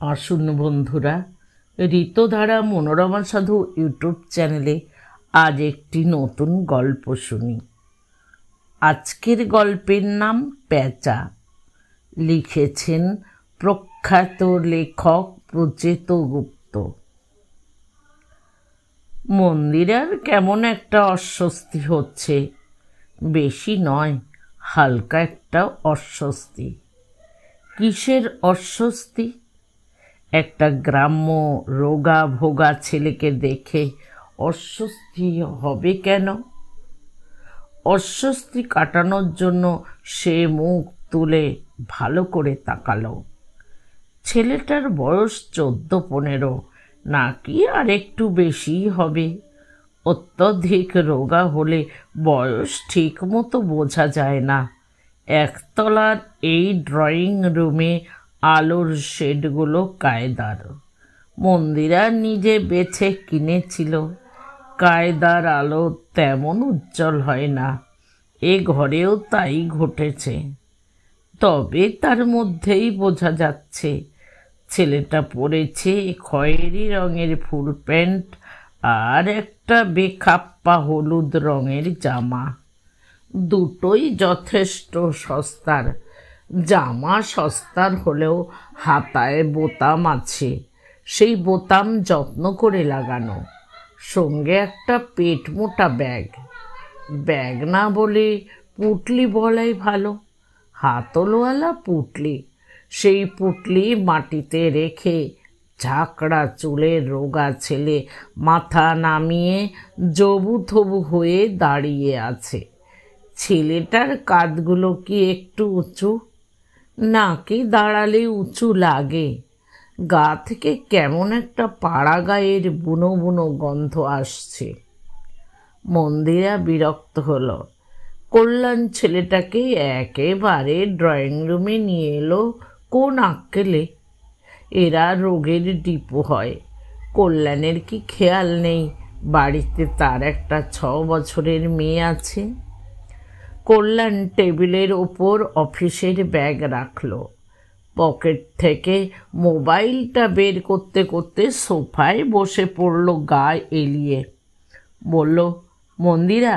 আসুন বন্ধুরা, ঋতধারা মনোরমা সাধু ইউটিউব চ্যানেলে আজ একটি নতুন গল্প শুনি। আজকের গল্পের নাম প্যাঁচা। লিখেছেন প্রখ্যাত লেখক প্রচেত গুপ্ত। মন্দিরার কেমন একটা অস্বস্তি হচ্ছে, বেশি নয়, হালকা একটা অস্বস্তি। কিসের অস্বস্তি? একটা গ্রাম্য রোগা ভোগা ছেলেকে দেখে অস্বস্তি হবে কেন? অস্বস্তি কাটানোর জন্য সে মুখ তুলে ভালো করে তাকালো। ছেলেটার বয়স 14-15, নাকি আর একটু বেশি হবে। অত্যধিক রোগা হলে বয়স ঠিক মতো বোঝা যায় না। একতলার এই ড্রয়িং রুমে আলোর শেডগুলো কায়দার। মন্দিরা নিজে বেছে কিনেছিল। কায়দার আলো তেমন উজ্জ্বল হয় না, এ ঘরেও তাই ঘটেছে। তবে তার মধ্যেই বোঝা যাচ্ছে ছেলেটা পরেছে খয়েরি রঙের ফুল প্যান্ট আর একটা বেখাপ্পা হলুদ রঙের জামা। দুটোই যথেষ্ট সস্তার। জামা সস্তার হলেও হাতায় বোতাম আছে, সেই বোতাম যত্ন করে লাগানো। সঙ্গে একটা পেট মোটা ব্যাগ। ব্যাগ না বলে পুটলি বলাই ভালো, হাতলওয়ালা পুটলি। সেই পুটলি মাটিতে রেখে ঝাঁকড়া চুলের রোগা ছেলে মাথা নামিয়ে জবু থবু হয়ে দাঁড়িয়ে আছে। ছেলেটার কাঁধগুলো কি একটু উঁচু? নাকি দাঁড়ালে উঁচু লাগে? গা থেকে কেমন একটা পাড়া গায়ের বুনো বুনো গন্ধ আসছে। মন্দিরা বিরক্ত হলো। কল্যাণ ছেলেটাকে একেবারে ড্রয়িং রুমে নিয়ে এলো কোন আক্কেলে? এরা রোগের ডিপো হয়। কল্যাণের কি খেয়াল নেই বাড়িতে তার একটা 6 বছরের মেয়ে আছে? কল্যাণ টেবিলের ওপর অফিসের ব্যাগ রাখলো। পকেট থেকে মোবাইলটা বের করতে করতে সোফায় বসে পড়ল গা এলিয়ে। বলল, মন্দিরা,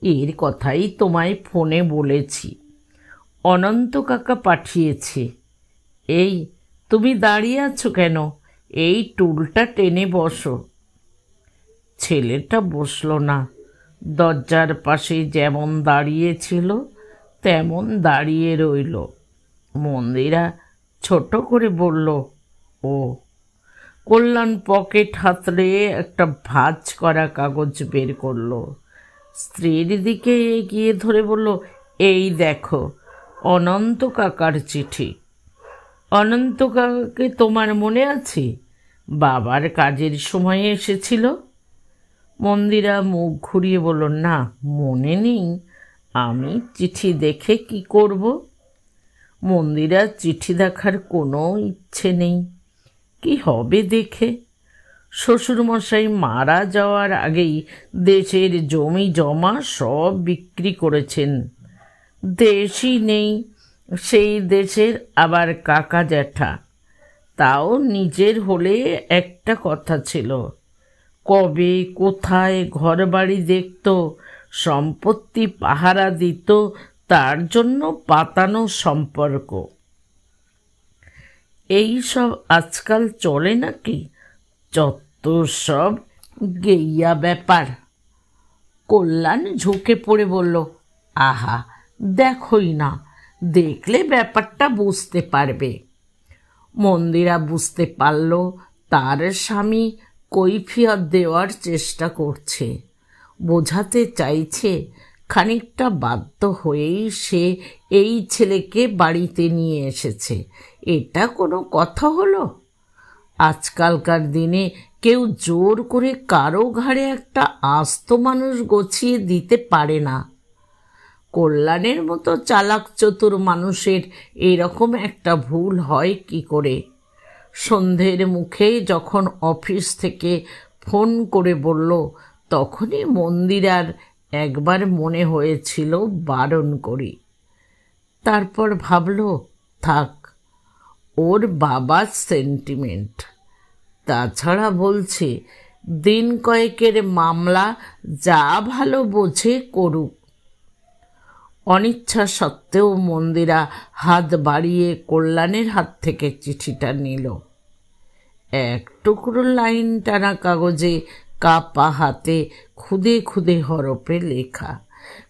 এর কথাই তোমায় ফোনে বলেছি। অনন্ত কাকা পাঠিয়েছে। এই, তুমি দাঁড়িয়ে আছো কেন? এই টুলটা টেনে বসো। ছেলেটা বসল না। দরজার পাশে যেমন দাঁড়িয়েছিল তেমন দাঁড়িয়ে রইল। মন্দিরা ছোট করে বলল, ও। কল্যাণ পকেট হাতড়ে একটা ভাঁজ করা কাগজ বের করল। স্ত্রীর দিকে এগিয়ে ধরে বলল, এই দেখো, অনন্ত কাকার চিঠি। অনন্ত কাকাকে তোমার মনে আছে? বাবার কাজের সময়ে এসেছিল। মন্দিরা মুখ ঘুরিয়ে বলল, না, মনে নেই। আমি চিঠি দেখে কি করব? মন্দিরা চিঠি দেখার কোনো ইচ্ছে নেই। কি হবে দেখে? শ্বশুরমশাই মারা যাওয়ার আগেই দেশের জমি জমা সব বিক্রি করেছেন। দেশই নেই, সেই দেশের আবার কাকা জ্যাঠা। তাও নিজের হলে একটা কথা ছিল। কবে কোথায় ঘর বাড়ি দেখত, সম্পত্তি পাহারা দিত, তার জন্য পাতানো সম্পর্ক। এই সব আজকাল চলে নাকি? যত সব গেইয়া ব্যাপার। কল্যাণ ঝুঁকে পড়ে বলল, আহা, দেখোই না, দেখলে ব্যাপারটা বুঝতে পারবে। মন্দিরা বুঝতে পারল তার স্বামী কৈফিয়ত দেওয়ার চেষ্টা করছে। বোঝাতে চাইছে খানিকটা বাধ্য হয়েই সে এই ছেলেকে বাড়িতে নিয়ে এসেছে। এটা কোনো কথা হলো? আজকালকার দিনে কেউ জোর করে কারো ঘাড়ে একটা আস্ত মানুষ গছিয়ে দিতে পারে না। কল্যাণের মতো চালাক চতুর মানুষের এরকম একটা ভুল হয় কি করে? সন্ধ্যের মুখে যখন অফিস থেকে ফোন করে বলল, তখনই মন্দিরার একবার মনে হয়েছিল বারণ করি। তারপর ভাবল, থাক, ওর বাবার সেন্টিমেন্ট। তাছাড়া বলছে দিন কয়েকের মামলা, যা ভালো বোঝে করুক। অনিচ্ছা সত্ত্বেও মন্দিরা হাত বাড়িয়ে কল্যাণের হাত থেকে চিঠিটা নিল। এক টুকরো লাইন টানা কাগজে কাপা হাতে খুদে খুদে হরফে লেখা।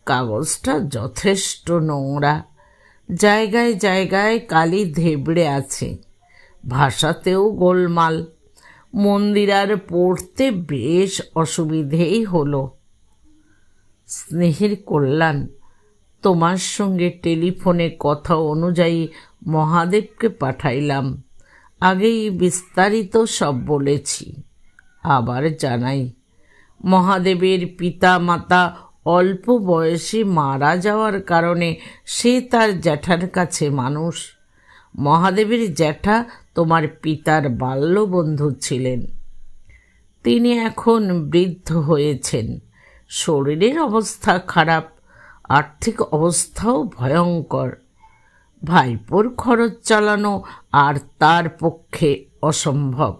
কাগজটা যথেষ্ট নোংরা, জায়গায় জায়গায় কালি ধেবড়ে আছে, ভাষাতেও গোলমাল। মন্দিরার পড়তে বেশ অসুবিধেই হলো। স্নেহের কল্যাণ, তোমার সঙ্গে টেলিফোনে কথা অনুযায়ী মহাদেবকে পাঠাইলাম। আগেই বিস্তারিত সব বলেছি, আবার জানাই। মহাদেবের পিতা মাতা অল্প বয়সে মারা যাওয়ার কারণে সে তার জ্যাঠার কাছে মানুষ। মহাদেবের জ্যাঠা তোমার পিতার বাল্যবন্ধু ছিলেন। তিনি এখন বৃদ্ধ হয়েছেন, শরীরের অবস্থা খারাপ, আর্থিক অবস্থাও ভয়ঙ্কর। ভাইপোর খরচ চালানো আর তার পক্ষে অসম্ভব।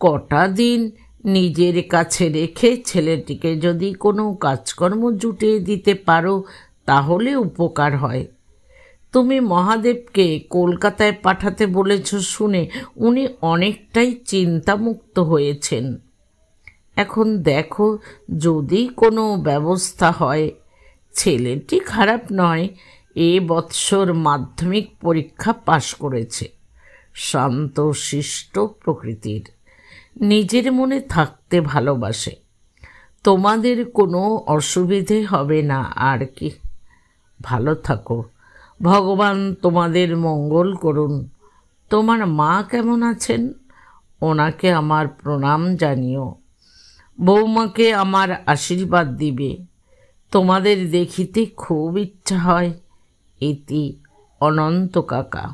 কটা দিন নিজের কাছে রেখে ছেলেটিকে যদি কোনো কাজকর্ম জুটিয়ে দিতে পারো তাহলে উপকার হয়। তুমি মহাদেবকে কলকাতায় পাঠাতে বলেছ শুনে উনি অনেকটাই চিন্তামুক্ত হয়েছেন। এখন দেখো যদি কোনো ব্যবস্থা হয়। ছেলেটি খারাপ নয়, এ বৎসর মাধ্যমিক পরীক্ষা পাশ করেছে, শান্ত শিষ্ট প্রকৃতির, নিজের মনে থাকতে ভালোবাসে। তোমাদের কোনো অসুবিধে হবে না আর কি। ভালো থাকো, ভগবান তোমাদের মঙ্গল করুন। তোমার মা কেমন আছেন? ওনাকে আমার প্রণাম জানিও। বৌমাকে আমার আশীর্বাদ দিবে। তোমাদের দেখিতে খুব ইচ্ছা হয়। ইতি অনন্ত কাকা।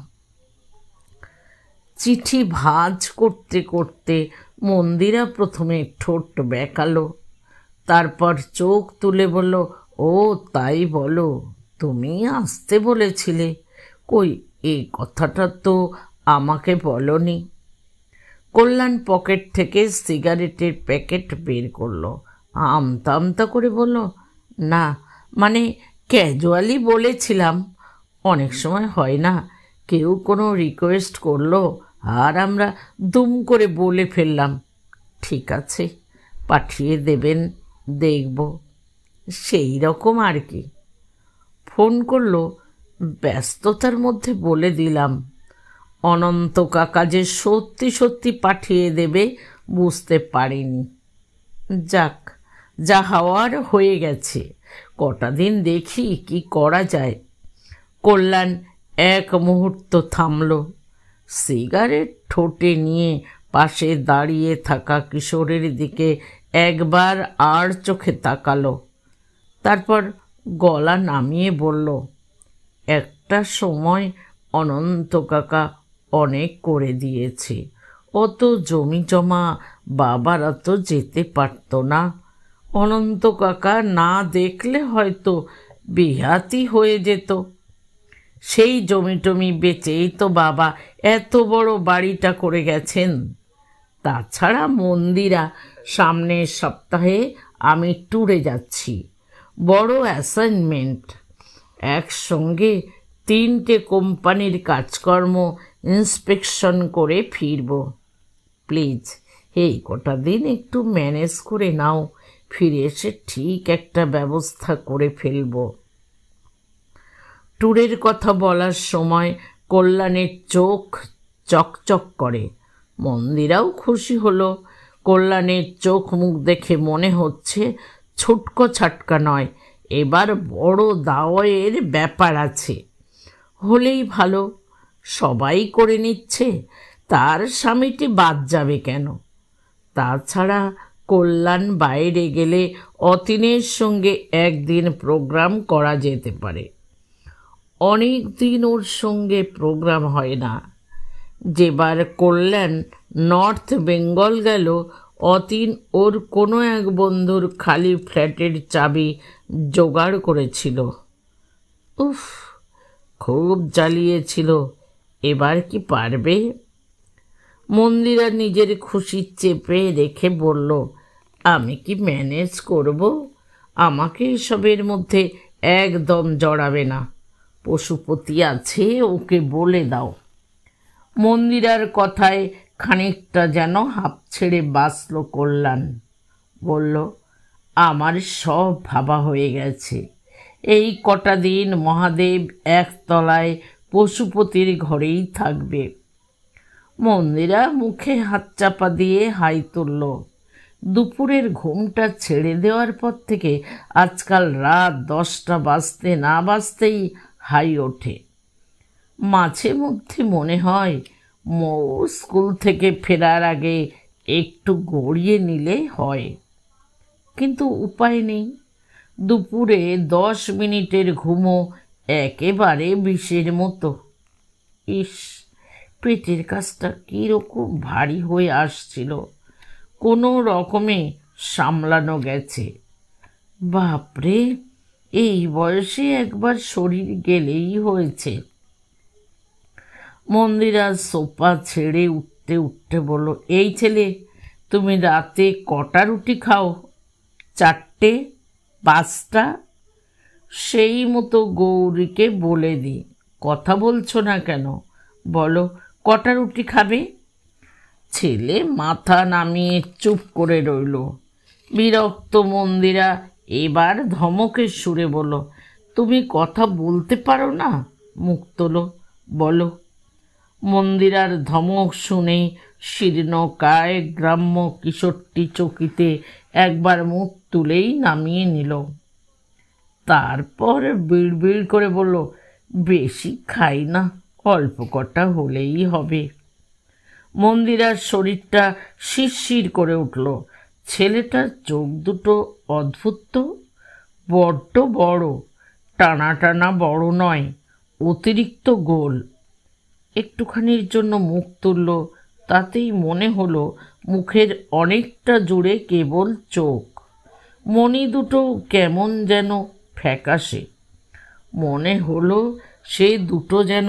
চিঠি ভাঁজ করতে করতে মন্দিরা প্রথমে ঠোঁট বেঁকালো, তারপর চোখ তুলে বলল, ও তাই বলো, তুমি আসতে বলেছিলে, কই এই কথাটা তো আমাকে বলনি। কল্যাণ পকেট থেকে সিগারেটের প্যাকেট বের করলো, আমতা আমতা করে বলল, না মানে ক্যাজুয়ালি বলেছিলাম। অনেক সময় হয় না, কেউ কোনো রিকোয়েস্ট করলো আর আমরা দুম করে বলে ফেললাম। ঠিক আছে, পাঠিয়ে দেবেন, দেখব, সেই রকম আর কি। ফোন করলো, ব্যস্ততার মধ্যে বলে দিলাম। অনন্ত কাকা যে সত্যি সত্যি পাঠিয়ে দেবে বুঝতে পারিনি। যাক, যা হওয়ার হয়ে গেছে, কটা দিন দেখি কি করা যায়। কল্যাণ এক মুহূর্ত থামল, সিগারেট ঠোঁটে নিয়ে পাশে দাঁড়িয়ে থাকা কিশোরের দিকে একবার আর চোখে তাকালো, তারপর গলা নামিয়ে বলল, একটা সময় অনন্ত কাকা অনেক করে দিয়েছে, অত জমি জমা বাবারা তো যেতে পারত না। অনন্ত কাকা না দেখলে হয়তো বিহাতি হয়ে যেত। সেই জমি টমি বেচেই তো বাবা এত বড় বাড়িটা করে গেছেন। তাছাড়া মন্দিরা, সামনের সপ্তাহে আমি ট্যুরে যাচ্ছি, বড় অ্যাসাইনমেন্ট, একসঙ্গে 3টে কোম্পানির কাজকর্ম ইন্সপেকশন করে ফিরব। প্লিজ এই কটা দিন একটু ম্যানেজ করে নাও, ফিরে এসে ঠিক একটা ব্যবস্থা করে ফেলব। ট্যুরের কথা বলার সময় কল্যাণের চোখ চকচক করে। মন্দিরাও খুশি হলো। কল্যাণের চোখ মুখ দেখে মনে হচ্ছে ছুটকো ছাটকা নয়, এবার বড় দাওয়ের ব্যাপার আছে। হলেই ভালো, সবাই করে নিচ্ছে, তার স্বামীটি বাদ যাবে কেন? তাছাড়া কল্যাণ বাইরে গেলে অতীনের সঙ্গে একদিন প্রোগ্রাম করা যেতে পারে। অনেক দিন ওর সঙ্গে প্রোগ্রাম হয় না। যেবার কল্যাণ নর্থ বেঙ্গল গেল, অতীন ওর কোনো এক বন্ধুর খালি ফ্ল্যাটের চাবি জোগাড় করেছিল। উফ, খুব জ্বালিয়েছিল। এবার কি পারবে? মন্দিরা নিজের খুশি চেপে রেখে বলল, আমি কি ম্যানেজ করব? আমাকে এসবের মধ্যে একদম জড়াবে না। পশুপতি আছে, ওকে বলে দাও। মন্দিরার কথায় খানিকটা যেন হাঁপ ছেড়ে বাঁচল কল্যাণ। বলল, আমার সব ভাবা হয়ে গেছে। এই কটা দিন মহাদেব একতলায় পশুপতির ঘরেই থাকবে। মন্দিরা মুখে হাত চাপা দিয়ে হাই তুলল। দুপুরের ঘুমটা ছেড়ে দেওয়ার পর থেকে আজকাল রাত 10টা বাজতে না বাজতেই হাই ওঠে। মাঝে মধ্যে মনে হয় মৌ স্কুল থেকে ফেরার আগে একটু গড়িয়ে নিলে হয়, কিন্তু উপায় নেই। দুপুরে 10 মিনিটের ঘুমও একেবারে বিষের মতো। ইস, পেটের কাজটা কীরকম ভারী হয়ে আসছিল। কোনো রকমে সামলানো গেছে। বাপরে, এই বয়সে একবার শরীর গেলেই হয়েছে। মন্দিরা সোফা ছেড়ে উঠতে উঠতে বলল, এই ছেলে, তুমি রাতে কটা রুটি খাও? 4টে? 5টা? সেই মতো গৌরীকে বলে দি। কথা বলছো না কেন? বলো, কটা রুটি খাবে? ছেলে মাথা নামিয়ে চুপ করে রইল। বিরক্ত মন্দিরা এবার ধমকের সুরে বলল, তুমি কথা বলতে পারো না? মুখ তোলো, বলো। মন্দিরার ধমক শুনে শীর্ণকায় গ্রাম্য কিশোরটি চকিতে একবার মুখ তুলেই নামিয়ে নিল। তারপর বিড়বিড় করে বলল, বেশি খাই না, অল্প কটা হলেই হবে। মন্দিরার শরীরটা শিরশির করে উঠল। ছেলেটার চোখ দুটো অদ্ভুত তো, বড্ড বড়, টানা টানা বড় নয়, অতিরিক্ত গোল। একটুখানির জন্য মুখ তুলল, তাতেই মনে হলো মুখের অনেকটা জুড়ে কেবল চোখ। মণি দুটো কেমন যেন ফ্যাকাশে। মনে হলো সে দুটো যেন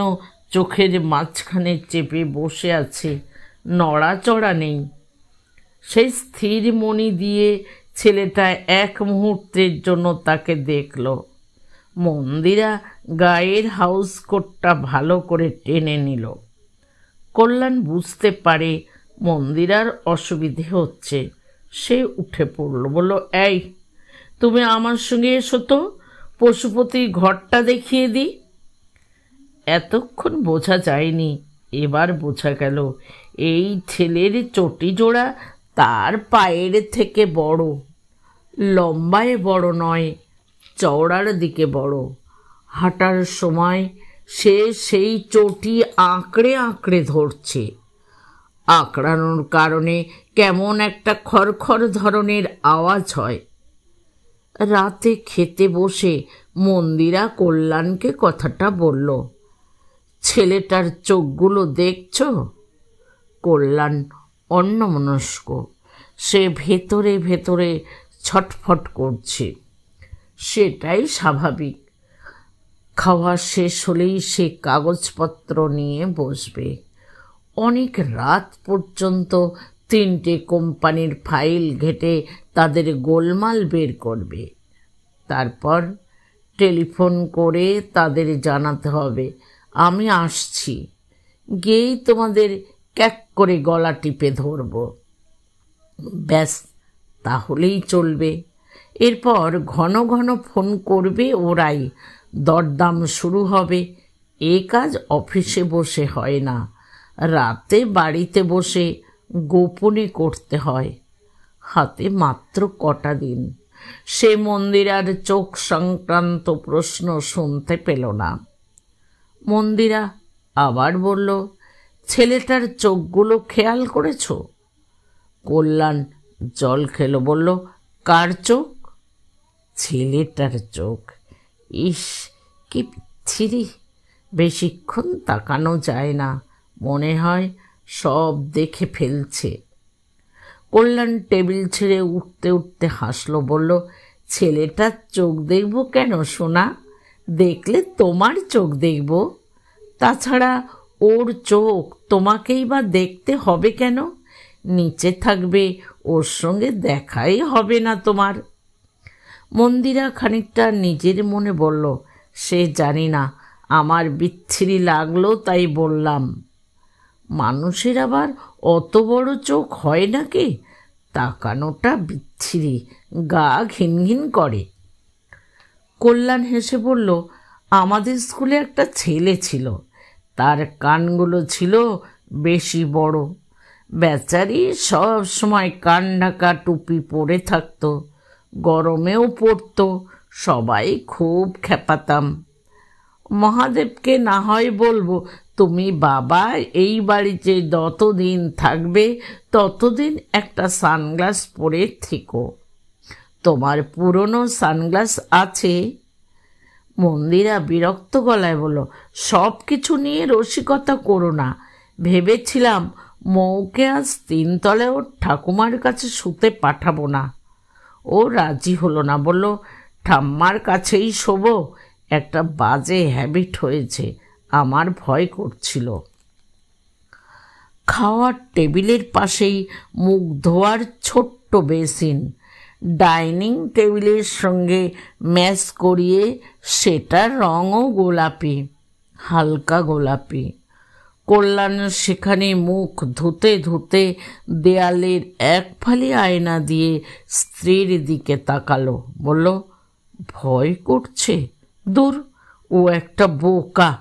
চোখের মাঝখানে চেপে বসে আছে, নড়াচড়া নেই। সেই স্থির মণি দিয়ে ছেলেটা এক মুহূর্তের জন্য তাকে দেখল। মন্দিরা গায়ের হাউস কোটটা ভালো করে টেনে নিল। কল্যাণ বুঝতে পারে মন্দিরার অসুবিধে হচ্ছে। সে উঠে পড়ল, বলল, এই, তুমি আমার সঙ্গে এসো তো, পশুপতির ঘরটা দেখিয়ে দিই। এতক্ষণ বোঝা যায়নি, এবার বোঝা গেল এই ছেলের চটি জোড়া তার পায়ের থেকে বড়। লম্বায় বড় নয়, চওড়ার দিকে বড়। হাঁটার সময় সে সেই চটি আঁকড়ে আঁকড়ে ধরছে। আঁকড়ানোর কারণে কেমন একটা খড়খড় ধরনের আওয়াজ হয়। রাতে খেতে বসে মন্দিরা কল্যাণকে কথাটা বলল, ছেলেটার চোখগুলো দেখছ? কল্যাণ অন্যমনস্ক। সে ভেতরে ভেতরে ছটফট করছে। সেটাই স্বাভাবিক। খাওয়া শেষ হলেই সে কাগজপত্র নিয়ে বসবে। অনেক রাত পর্যন্ত 3টে কোম্পানির ফাইল ঘেঁটে তাদের গোলমাল বের করবে। তারপর টেলিফোন করে তাদের জানাতে হবে, আমি আসছি। গিয়েই তোমাদের ক্যাক করে গলা টিপে ধরব। ব্যাস, তাহলেই চলবে। এরপর ঘন ঘন ফোন করবে ওরাই, দরদাম শুরু হবে। এ কাজ অফিসে বসে হয় না, রাতে বাড়িতে বসে গোপনে করতে হয়। হাতে মাত্র কটা দিন। সে মন্দিরার চোখ সংক্রান্ত প্রশ্ন শুনতে পেল না। মন্দিরা আবার বলল, ছেলেটার চোখগুলো খেয়াল করেছ? কল্যাণ জল খেলো, বলল, কার চোখ? ছেলেটার চোখ। ইস, কি বিচ্ছিরি। বেশিক্ষণ তাকানো যায় না, মনে হয় সব দেখে ফেলছে। কল্যাণ টেবিল ছেড়ে উঠতে উঠতে হাসলো, বলল, ছেলেটার চোখ দেখব কেন সোনা? দেখলে তোমার চোখ দেখব। তাছাড়া ওর চোখ তোমাকেই বা দেখতে হবে কেন? নিচে থাকবে, ওর সঙ্গে দেখাই হবে না তোমার। মন্দিরা খানিকটা নিজের মনে বলল, সে জানি না, আমার বিচ্ছিরি লাগলো তাই বললাম। মানুষের আবার অত বড় চোখ হয় নাকি? তাকানোটা বিচ্ছিরি, গা ঘিন ঘিন করে। কল্যাণ হেসে বলল, আমাদের স্কুলে একটা ছেলে ছিল, তার কানগুলো ছিল বেশি বড়। বেচারি সব সময় কান ঢাকা টুপি পরে থাকতো, গরমেও পড়তো, সবাই খুব খেপাতাম। মহাদেবকে না হয় বলবো, তুমি বাবা এই বাড়িতে যতদিন থাকবে ততদিন একটা সানগ্লাস পরে থেকো। তোমার পুরনো সানগ্লাস আছে? মন্দিরা বিরক্ত গলায় বলল, সব কিছু নিয়ে রসিকতা করো না। ভেবেছিলাম মৌকে আজ 3 তলায় ওর ঠাকুমার কাছে শুতে পাঠাবো না। ও রাজি হলো না, বলল ঠাম্মার কাছেই শোবো। একটা বাজে হ্যাবিট হয়েছে, আমার ভয় করছিল। খাওয়ার টেবিলের পাশেই মুখ ধোয়ার ছোট্ট বেসিন, ডাইনিং টেবিলের সঙ্গে ম্যাচ করিয়ে সেটার রঙও গোলাপি, হালকা গোলাপি। কল্যাণ সেখানে মুখ ধুতে ধুতে দেয়ালের এক ফালি আয়না দিয়ে স্ত্রীর দিকে তাকালো, বলল, ভয় করছে? দূর, ও একটা বোকা,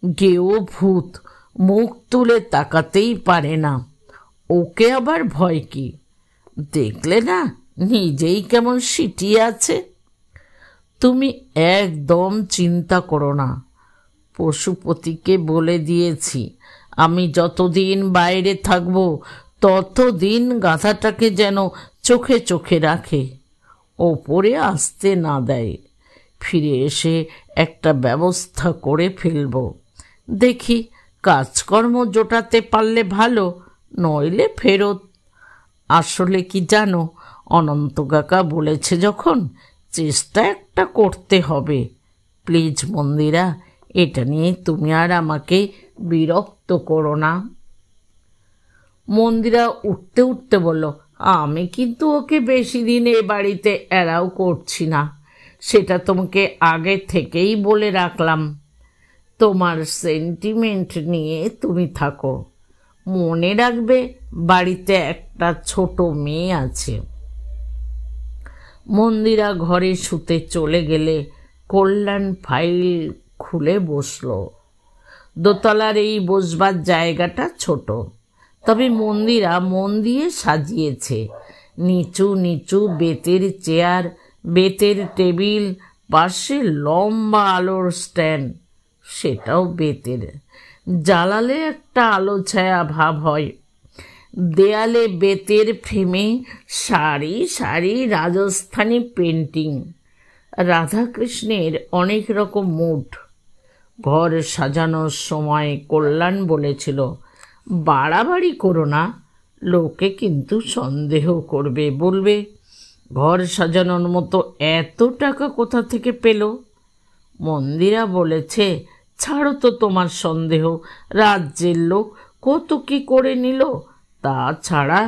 গেও ভূত, মুখ তুলে তাকাতেই পারে না, ওকে আবার ভয় কি? দেখলে না নিজেই কেমন সিটিয়ে আছে। তুমি একদম চিন্তা করো না, পশুপতিকে বলে দিয়েছি আমি যতদিন বাইরে থাকব ততদিন গাধাটাকে যেন চোখে চোখে রাখে, ওপরে আসতে না দেয়। ফিরে এসে একটা ব্যবস্থা করে ফেলব। দেখি কাজকর্ম জোটাতে পারলে ভালো, নইলে ফেরত। আসলে কি জানো, অনন্ত কাকা বলেছে যখন, চেষ্টা একটা করতে হবে। প্লিজ মন্দিরা, এটা নিয়ে তুমি আর আমাকে বিরক্ত করো না। মন্দিরা উঠতে উঠতে বলল, আমি কিন্তু ওকে বেশি দিন এ বাড়িতে এড়াও করছি না, সেটা তোমাকে আগে থেকেই বলে রাখলাম। তোমার সেন্টিমেন্ট নিয়ে তুমি থাকো, মনে রাখবে বাড়িতে একটা ছোট মেয়ে আছে। মন্দিরা ঘরে শুতে চলে গেলে কল্যাণ ফাইল খুলে বসল। দোতলার এই বসবার জায়গাটা ছোট, তবে মন্দিরা মন দিয়ে সাজিয়েছে। নিচু নিচু বেতের চেয়ার, বেতের টেবিল, পাশে লম্বা আলোর স্ট্যান্ড, সেটাও বেতের, জ্বালালে একটা আলো ছায়া ভাব হয়। দেয়ালে বেতের ফ্রেমে সারি সারি রাজস্থানী পেন্টিং, রাধাকৃষ্ণের অনেক রকম মুড। ঘর সাজানোর সময় কল্যাণ বলেছিল, বাড়াবাড়ি করো না, লোকে কিন্তু সন্দেহ করবে, বলবে ঘর সাজানোর মতো এত টাকা কোথা থেকে পেল। মন্দিরা বলেছে, ছাড়ো তো তোমার সন্দেহ, রাজ্যের লোক কত কি করে নিল। তাছাড়া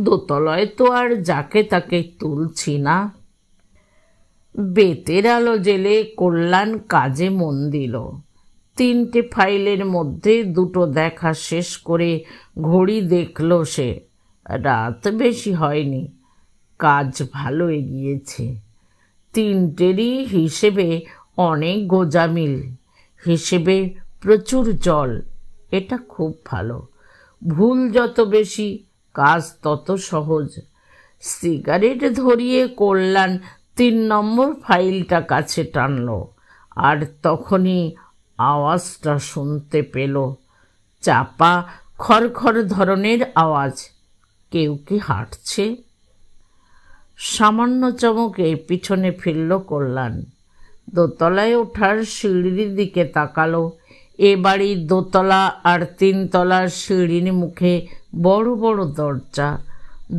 দোতলায় তো আর যাকে তাকে তুলছি না। বেতের আলো জেলে কল্যাণ কাজে মন দিল। 3টে ফাইলের মধ্যে 2টো দেখা শেষ করে ঘড়ি দেখল সে। রাত বেশি হয়নি, কাজ ভালো এগিয়েছে। 3টেরই হিসেবে অনেক গোজামিল, হিসেবে প্রচুর জল, এটা খুব ভালো। ভুল যত বেশি, কাজ তত সহজ। সিগারেট ধরিয়ে কল্যাণ 3 নম্বর ফাইলটা কাছে টানল, আর তখনই আওয়াজটা শুনতে পেল, চাপা খড়খড় ধরনের আওয়াজ। কেউ কি হাঁটছে? সামান্য চমকে পিছনে ফিরল কল্যাণ। দোতলায় ওঠার সিঁড়ির দিকে তাকালো। এ বাড়ির দোতলা আর 3 তলার সিঁড়ির মুখে বড় বড় দরজা,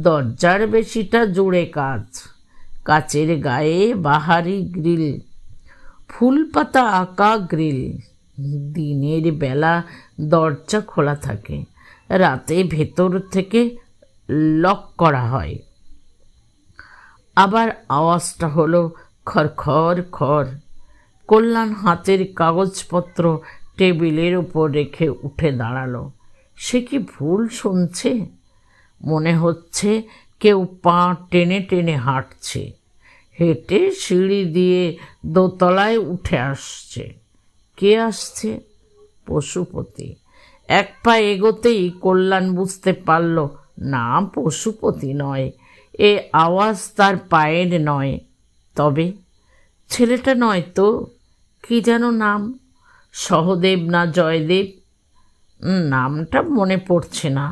দরজার বেশিটা জুড়ে কাচ, কাচের গায়ে বাহারি গ্রিল, ফুল পাতা আঁকা গ্রিল, দিনের বেলা দরজা খোলা থাকে, রাতে ভেতর থেকে লক করা হয়। আবার আওয়াজটা হলো খড়খড় খড়। কল্যাণ হাতের কাগজপত্র টেবিলের উপর রেখে উঠে দাঁড়ালো। সে কি ভুল শুনছে? মনে হচ্ছে কেউ পা টেনে টেনে হাঁটছে, হেঁটে সিঁড়ি দিয়ে দোতলায় উঠে আসছে। কে আসছে? পশুপতি। এক পা এগোতেই কল্যাণ বুঝতে পারল, না, পশুপতি নয়, এ আওয়াজ তার পায়ের নয়। তবে ছেলেটা নয় তো? কি যেন নাম, সহদেব না জয়দেব? নামটা মনে পড়ছে না।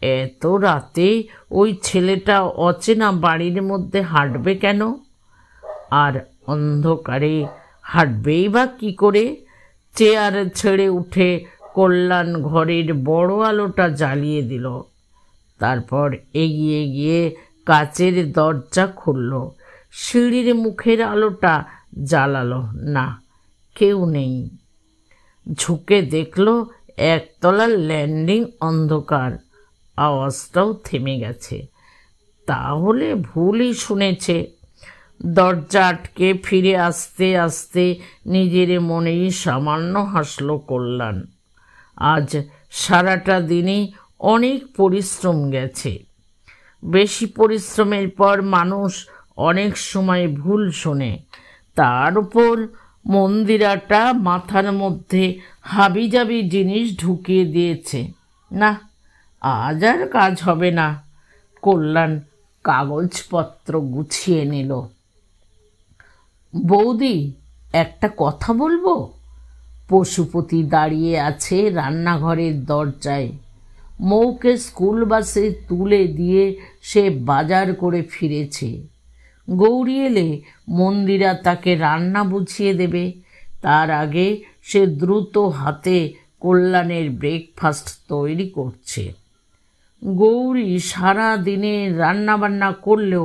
এত রাতে ওই ছেলেটা অচেনা বাড়ির মধ্যে হাঁটবে কেন? আর অন্ধকারে হাঁটবেই বা কী করে? চেয়ার ছেড়ে উঠে কল্যাণ ঘরের বড় আলোটা জ্বালিয়ে দিল। তারপর এগিয়ে গিয়ে কাচের দরজা খুলল। সিঁড়ির মুখের আলোটা জ্বালালো না, কেউ নেই। ঝুঁকে দেখল একতলার ল্যান্ডিং অন্ধকার। আওয়াজটাও থেমে গেছে। তাহলে ভুলই শুনেছে। দরজা আটকে ফিরে আসতে আসতে নিজের মনেই সামান্য হাসল কল্যাণ। আজ সারাটা দিনে অনেক পরিশ্রম গেছে। বেশি পরিশ্রমের পর মানুষ অনেক সময় ভুল শোনে। তার উপর মন্দিরাটা মাথার মধ্যে হাবিজাবি জিনিস ঢুকিয়ে দিয়েছে। না, আজ আর কাজ হবে না। কল্যাণ কাগজপত্র গুছিয়ে নিল। বৌদি, একটা কথা বলবো? পশুপতি দাঁড়িয়ে আছে রান্নাঘরের দরজায়। মৌকে স্কুল বাসে তুলে দিয়ে সে বাজার করে ফিরেছে। গৌরী এলে মন্দিরা তাকে রান্না বুঝিয়ে দেবে। তার আগে সে দ্রুত হাতে কল্যাণের ব্রেকফাস্ট তৈরি করছে। গৌরী সারা দিনে রান্নাবান্না করলেও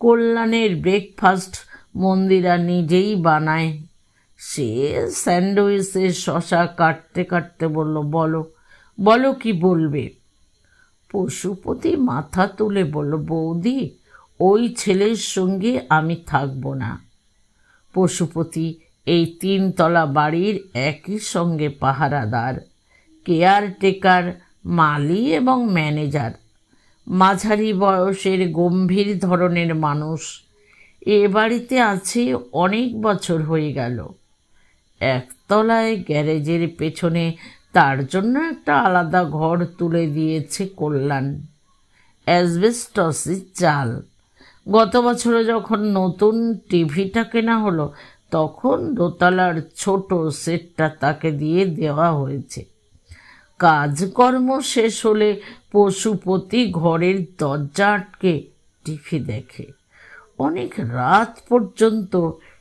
কল্যাণের ব্রেকফাস্ট মন্দিরা নিজেই বানায়। সে স্যান্ডউইচের শসা কাটতে কাটতে বলল, বলো বলো, কি বলবে? পশুপতি মাথা তুলে বলল, বৌদি, ওই ছেলের সঙ্গে আমি থাকব না। পশুপতি এই 3 তলা বাড়ির একই সঙ্গে পাহারাদার, কেয়ারটেকার, মালি এবং ম্যানেজার। মাঝারি বয়সের গম্ভীর ধরনের মানুষ। এ বাড়িতে আছে অনেক বছর হয়ে গেল। একতলায় গ্যারেজের পেছনে তার জন্য একটা আলাদা ঘর তুলে দিয়েছে কল্যাণ। অ্যাসবেস্টসের চাল। গত বছরে যখন নতুন টিভিটা কেনা হলো তখন দোতলার ছোট সেটটা তাকে দিয়ে দেওয়া হয়েছে। কাজকর্ম শেষ হলে পশুপতি ঘরের দরজা আটকে টিভি দেখে। অনেক রাত পর্যন্ত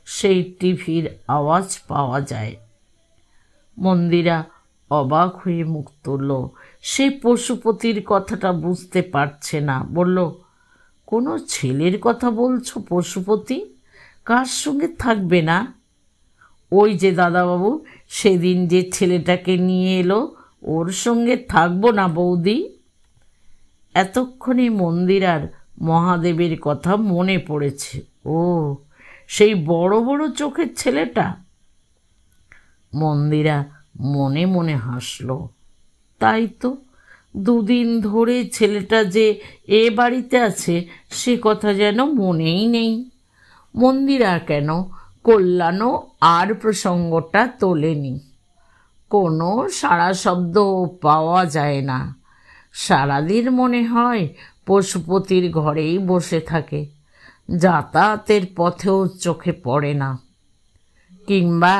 সেই টিভির আওয়াজ পাওয়া যায়। মন্দিরা অবাক হয়ে মুখ তুলল। সে পশুপতির কথাটা বুঝতে পারছে না। বলল, কোনো ছেলের কথা বলছো পশুপতি? কার সঙ্গে থাকবে না? ওই যে দাদাবাবু সেদিন যে ছেলেটাকে নিয়ে এলো, ওর সঙ্গে থাকবো না বৌদি। এতক্ষণে মন্দিরার মহাদেবের কথা মনে পড়েছে। ও, সেই বড় বড় চোখের ছেলেটা। মন্দিরা মনে মনে হাসল। তাই তো, 2 দিন ধরে ছেলেটা যে এ বাড়িতে আছে সে কথা যেন মনেই নেই। মন্দিরা কেন, কল্যাণও আর প্রসঙ্গটা তোলেনি। কোনো সাড়া শব্দ পাওয়া যায় না। সারাদিন মনে হয় পশুপতির ঘরেই বসে থাকে। যাতায়াতের পথেও চোখে পড়ে না। কিংবা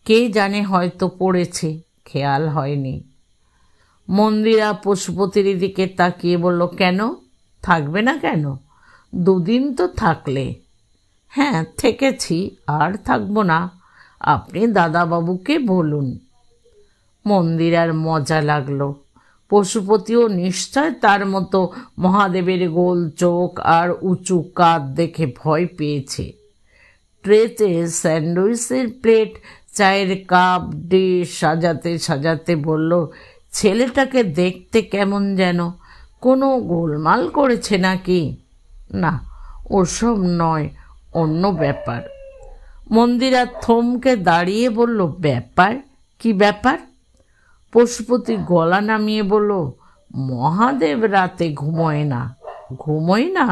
কে জানে, হয়তো পড়েছে, খেয়াল হয়নি। মন্দিরা পশুপতির দিকে তাকিয়ে বলল, কেন থাকবে না? কেন? 2 দিন তো থাকলে। হ্যাঁ, থেকেছি, আর থাকবো না। আপনি দাদাবাবুকে বলুন। মন্দিরার মজা লাগলো। পশুপতিও নিশ্চয় তার মতো মহাদেবের গোল চোখ আর উঁচু কাঁধ দেখে ভয় পেয়েছে। ট্রেতে স্যান্ডউইচের প্লেট চায়ের কাপ ডিশ সাজাতে সাজাতে বলল, ছেলেটাকে দেখতে কেমন যেন, কোনো গোলমাল করেছে নাকি? না, ওসব নয়, অন্য ব্যাপার। মন্দিরা থমকে দাঁড়িয়ে বলল, ব্যাপার? কি ব্যাপার? পশুপতি গলা নামিয়ে বলল, মহাদেব রাতে ঘুমোয় না। ঘুমোয় না?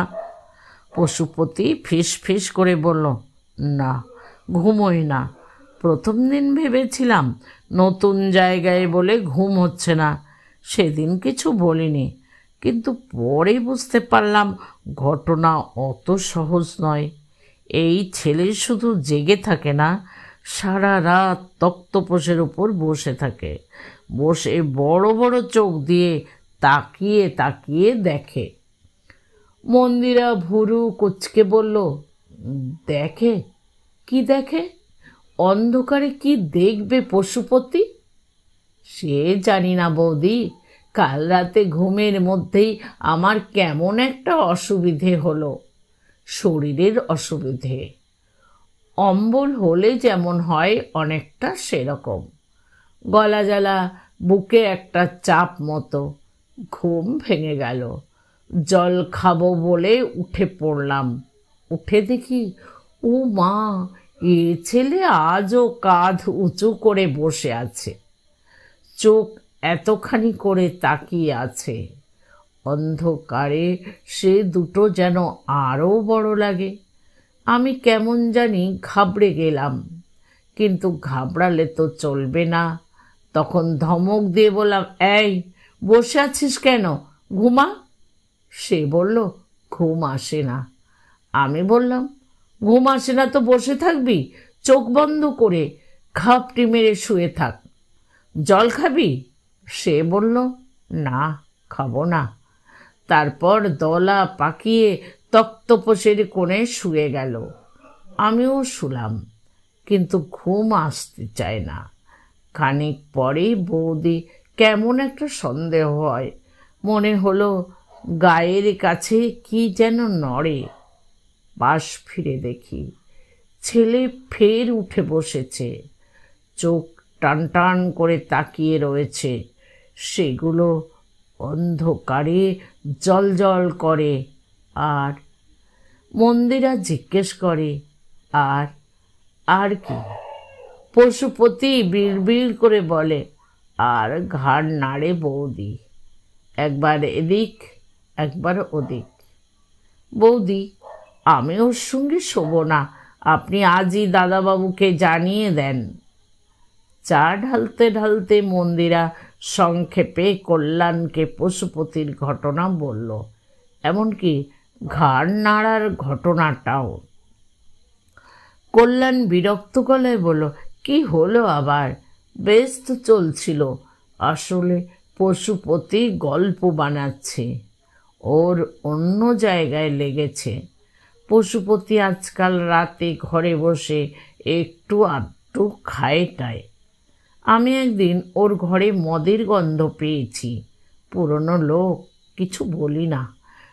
পশুপতি ফিস ফিস করে বলল, না, ঘুমোয় না। প্রথম দিন ভেবেছিলাম নতুন জায়গায় বলে ঘুম হচ্ছে না, সেদিন কিছু বলিনি, কিন্তু পরে বুঝতে পারলাম ঘটনা অত সহজ নয়। এই ছেলে শুধু জেগে থাকে না, সারা রাত তক্তপোষের উপর বসে থাকে, বসে বড় বড় চোখ দিয়ে তাকিয়ে তাকিয়ে দেখে। মন্দিরা ভুরু কুচকে বলল, দেখে? কি দেখে? অন্ধকারে কি দেখবে পশুপতি? সে জানি না বৌদি, কাল রাতে ঘুমের মধ্যেই আমার কেমন একটা অসুবিধে হলো, শরীরের অসুবিধে। অম্বল হলে যেমন হয় অনেকটা সেরকম, গলা জ্বালা, বুকে একটা চাপ মতো। ঘুম ভেঙে গেল। জল খাবো বলে উঠে পড়লাম। উঠে দেখি, ও মা, এ ছেলে আজও কাঁধ উঁচু করে বসে আছে, চোখ এতখানি করে তাকিয়ে আছে। অন্ধকারে সে দুটো যেন আরও বড় লাগে। আমি কেমন জানি ঘাবড়ে গেলাম, কিন্তু ঘাবড়ালে তো চলবে না। তখন ধমক দিয়ে বললাম, এই বসে আছিস কেন, ঘুমা। সে বলল, ঘুম আসে না। আমি বললাম, ঘুম আসে না তো বসে থাকবি? চোখ বন্ধ করে ঘাপটি মেরে শুয়ে থাক। জল খাবি? সে বলল, না, খাবো না। তারপর দলা পাকিয়ে তক্তপোষের কোণে শুয়ে গেল। আমিও শুলাম, কিন্তু ঘুম আসতে চায় না। খানিক পরেই বৌদি কেমন একটা সন্দেহ হয়, মনে হলো গায়ের কাছে কি যেন নড়ে। পাশ ফিরে দেখি ছেলে ফের উঠে বসেছে, চোখ টান টান করে তাকিয়ে রয়েছে। সেগুলো অন্ধকারে জলজল করে। আর মন্দিরা জিজ্ঞেস করে, আর আর কি? পশুপতি বিড়বিড় করে বলে, আর ঘাড় নাড়ে বৌদি, একবার এদিক একবার ওদিক। বৌদি, আমি ওর সঙ্গে শোবো না, আপনি আজই দাদাবাবুকে জানিয়ে দেন। চা ঢালতে ঢালতে মন্দিরা সংক্ষেপে কল্যাণকে পশুপতির ঘটনা বলল, এমনকি ঘাড় নাড়ার ঘটনাটাও। কল্যাণ বিরক্ত গলায় বলল, কি হলো আবার? বেশ তো চলছিল। আসলে পশুপতি গল্প বানাচ্ছে, ওর অন্য জায়গায় লেগেছে। পশুপতি আজকাল রাতে ঘরে বসে একটু আধটু খায়টায়। আমি একদিন ওর ঘরে মদের গন্ধ পেয়েছি। পুরনো লোক, কিছু বলি না,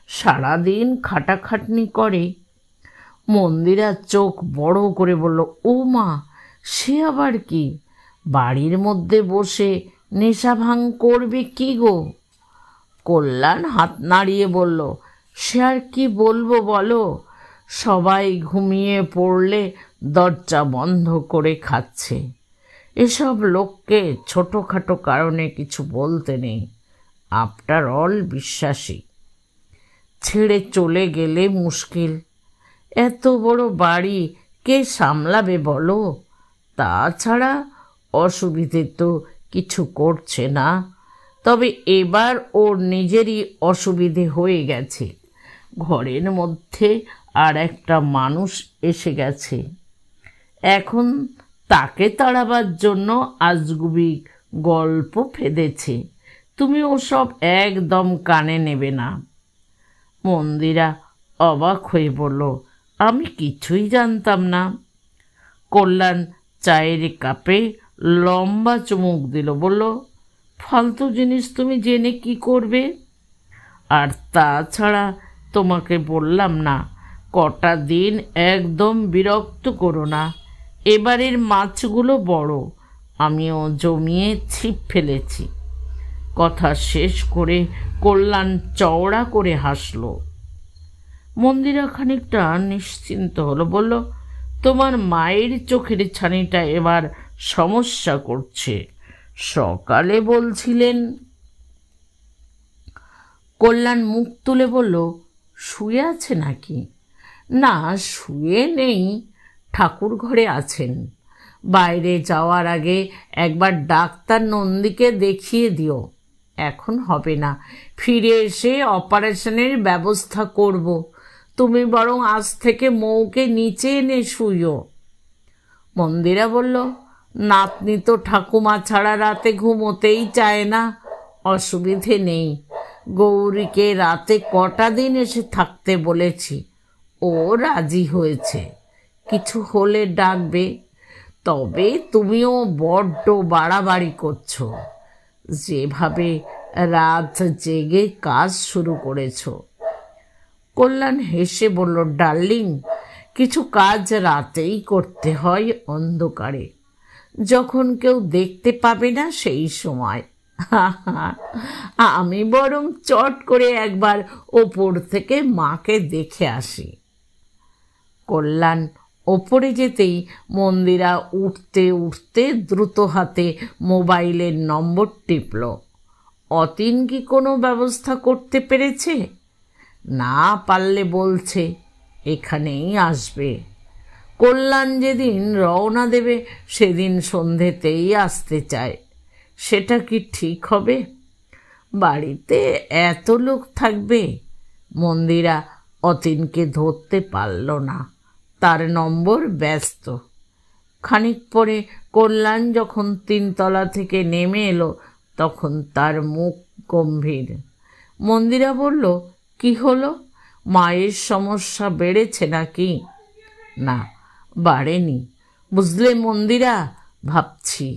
সারাদিন খাটাখাটনি করে। মন্দিরা চোখ বড় করে বলল, ও মা, সে আবার কি? বাড়ির মধ্যে বসে নেশা ভাঙ করবে কি গো? কল্যাণ হাত নাড়িয়ে বলল, সে আর কি বলবো বলো, সবাই ঘুমিয়ে পড়লে দরজা বন্ধ করে খাচ্ছে। এসব লোককে ছোটোখাটো কারণে কিছু বলতে নেই, আফটার অল বিশ্বাসী। ছেড়ে চলে গেলে মুশকিল। এত বড় বাড়ি কে সামলাবে বলো? তাছাড়া অসুবিধে তো কিছু করছে না, তবে এবার ওর নিজেরই অসুবিধে হয়ে গেছে। ঘরের মধ্যে আর একটা মানুষ এসে গেছে, এখন তাকে তাড়াবার জন্য আজগুবি গল্প ফেঁদেছে। তুমি ওসব একদম কানে নেবে না। মন্দিরা অবাক হয়ে বলল, আমি কিছুই জানতাম না। কল্যাণ চায়ের কাপে লম্বা চুমুক দিল, বলল, ফালতু জিনিস তুমি জেনে কি করবে? আর তাছাড়া তোমাকে বললাম না, কটা দিন একদম বিরক্ত করো না, এবারের মাছগুলো বড়, আমিও জমিয়ে ছিপ ফেলেছি। কথা শেষ করে কল্যাণ চওড়া করে হাসল। মন্দিরা খানিকটা নিশ্চিন্ত হলো, বলল, তোমার মায়ের চোখের ছানিটা এবার সমস্যা করছে, সকালে বলছিলেন। কল্যাণ মুখ তুলে বলল, শুয়ে আছে নাকি? না, শুয়ে নেই, ঠাকুর ঘরে আছেন। বাইরে যাওয়ার আগে একবার ডাক্তার নন্দীকে দেখিয়ে দিও। এখন হবে না, ফিরে এসে অপারেশনের ব্যবস্থা করব। তুমি বরং আজ থেকে মৌকে নিচে এনে শুইও। মন্দিরা বলল, নাতনি তো ঠাকুমা ছাড়া রাতে ঘুমোতেই চায় না। অসুবিধে নেই, গৌরীকে রাতে কটা দিন এসে থাকতে বলেছি, ও রাজি হয়েছে। কিছু হলে ডাকবে। তবে তুমিও বড্ড বাড়াবাড়ি করছো, যেভাবে রাত জেগে কাজ শুরু করেছো। কল্যাণ হেসে বলল, ডার্লিং, কিছু কাজ রাতেই করতে হয়, অন্ধকারে, যখন কেউ দেখতে পাবে না সেই সময়। আমি বরং চট করে একবার ওপর থেকে মাকে দেখে আসি। কল্যাণ ওপরে যেতেই মন্দিরা উঠতে উঠতে দ্রুত হাতে মোবাইলের নম্বর টিপল। অতীন কি কোনো ব্যবস্থা করতে পেরেছে? না পারলে বলছে এখানেই আসবে। কল্যাণ যেদিন রওনা দেবে সেদিন সন্ধেতেই আসতে চায়। সেটা কি ঠিক হবে? বাড়িতে এত লোক থাকবে? মন্দিরা অতীনকে ধরতে পারল না, তার নম্বর ব্যস্ত। খানিক পরে কল্যাণ যখন 3 তলা থেকে নেমে এলো তখন তার মুখ গম্ভীর। মন্দিরা বলল, কি হলো? মায়ের সমস্যা বেড়েছে নাকি? না, বাড়েনি। বুঝলে মন্দিরা, ভাবছি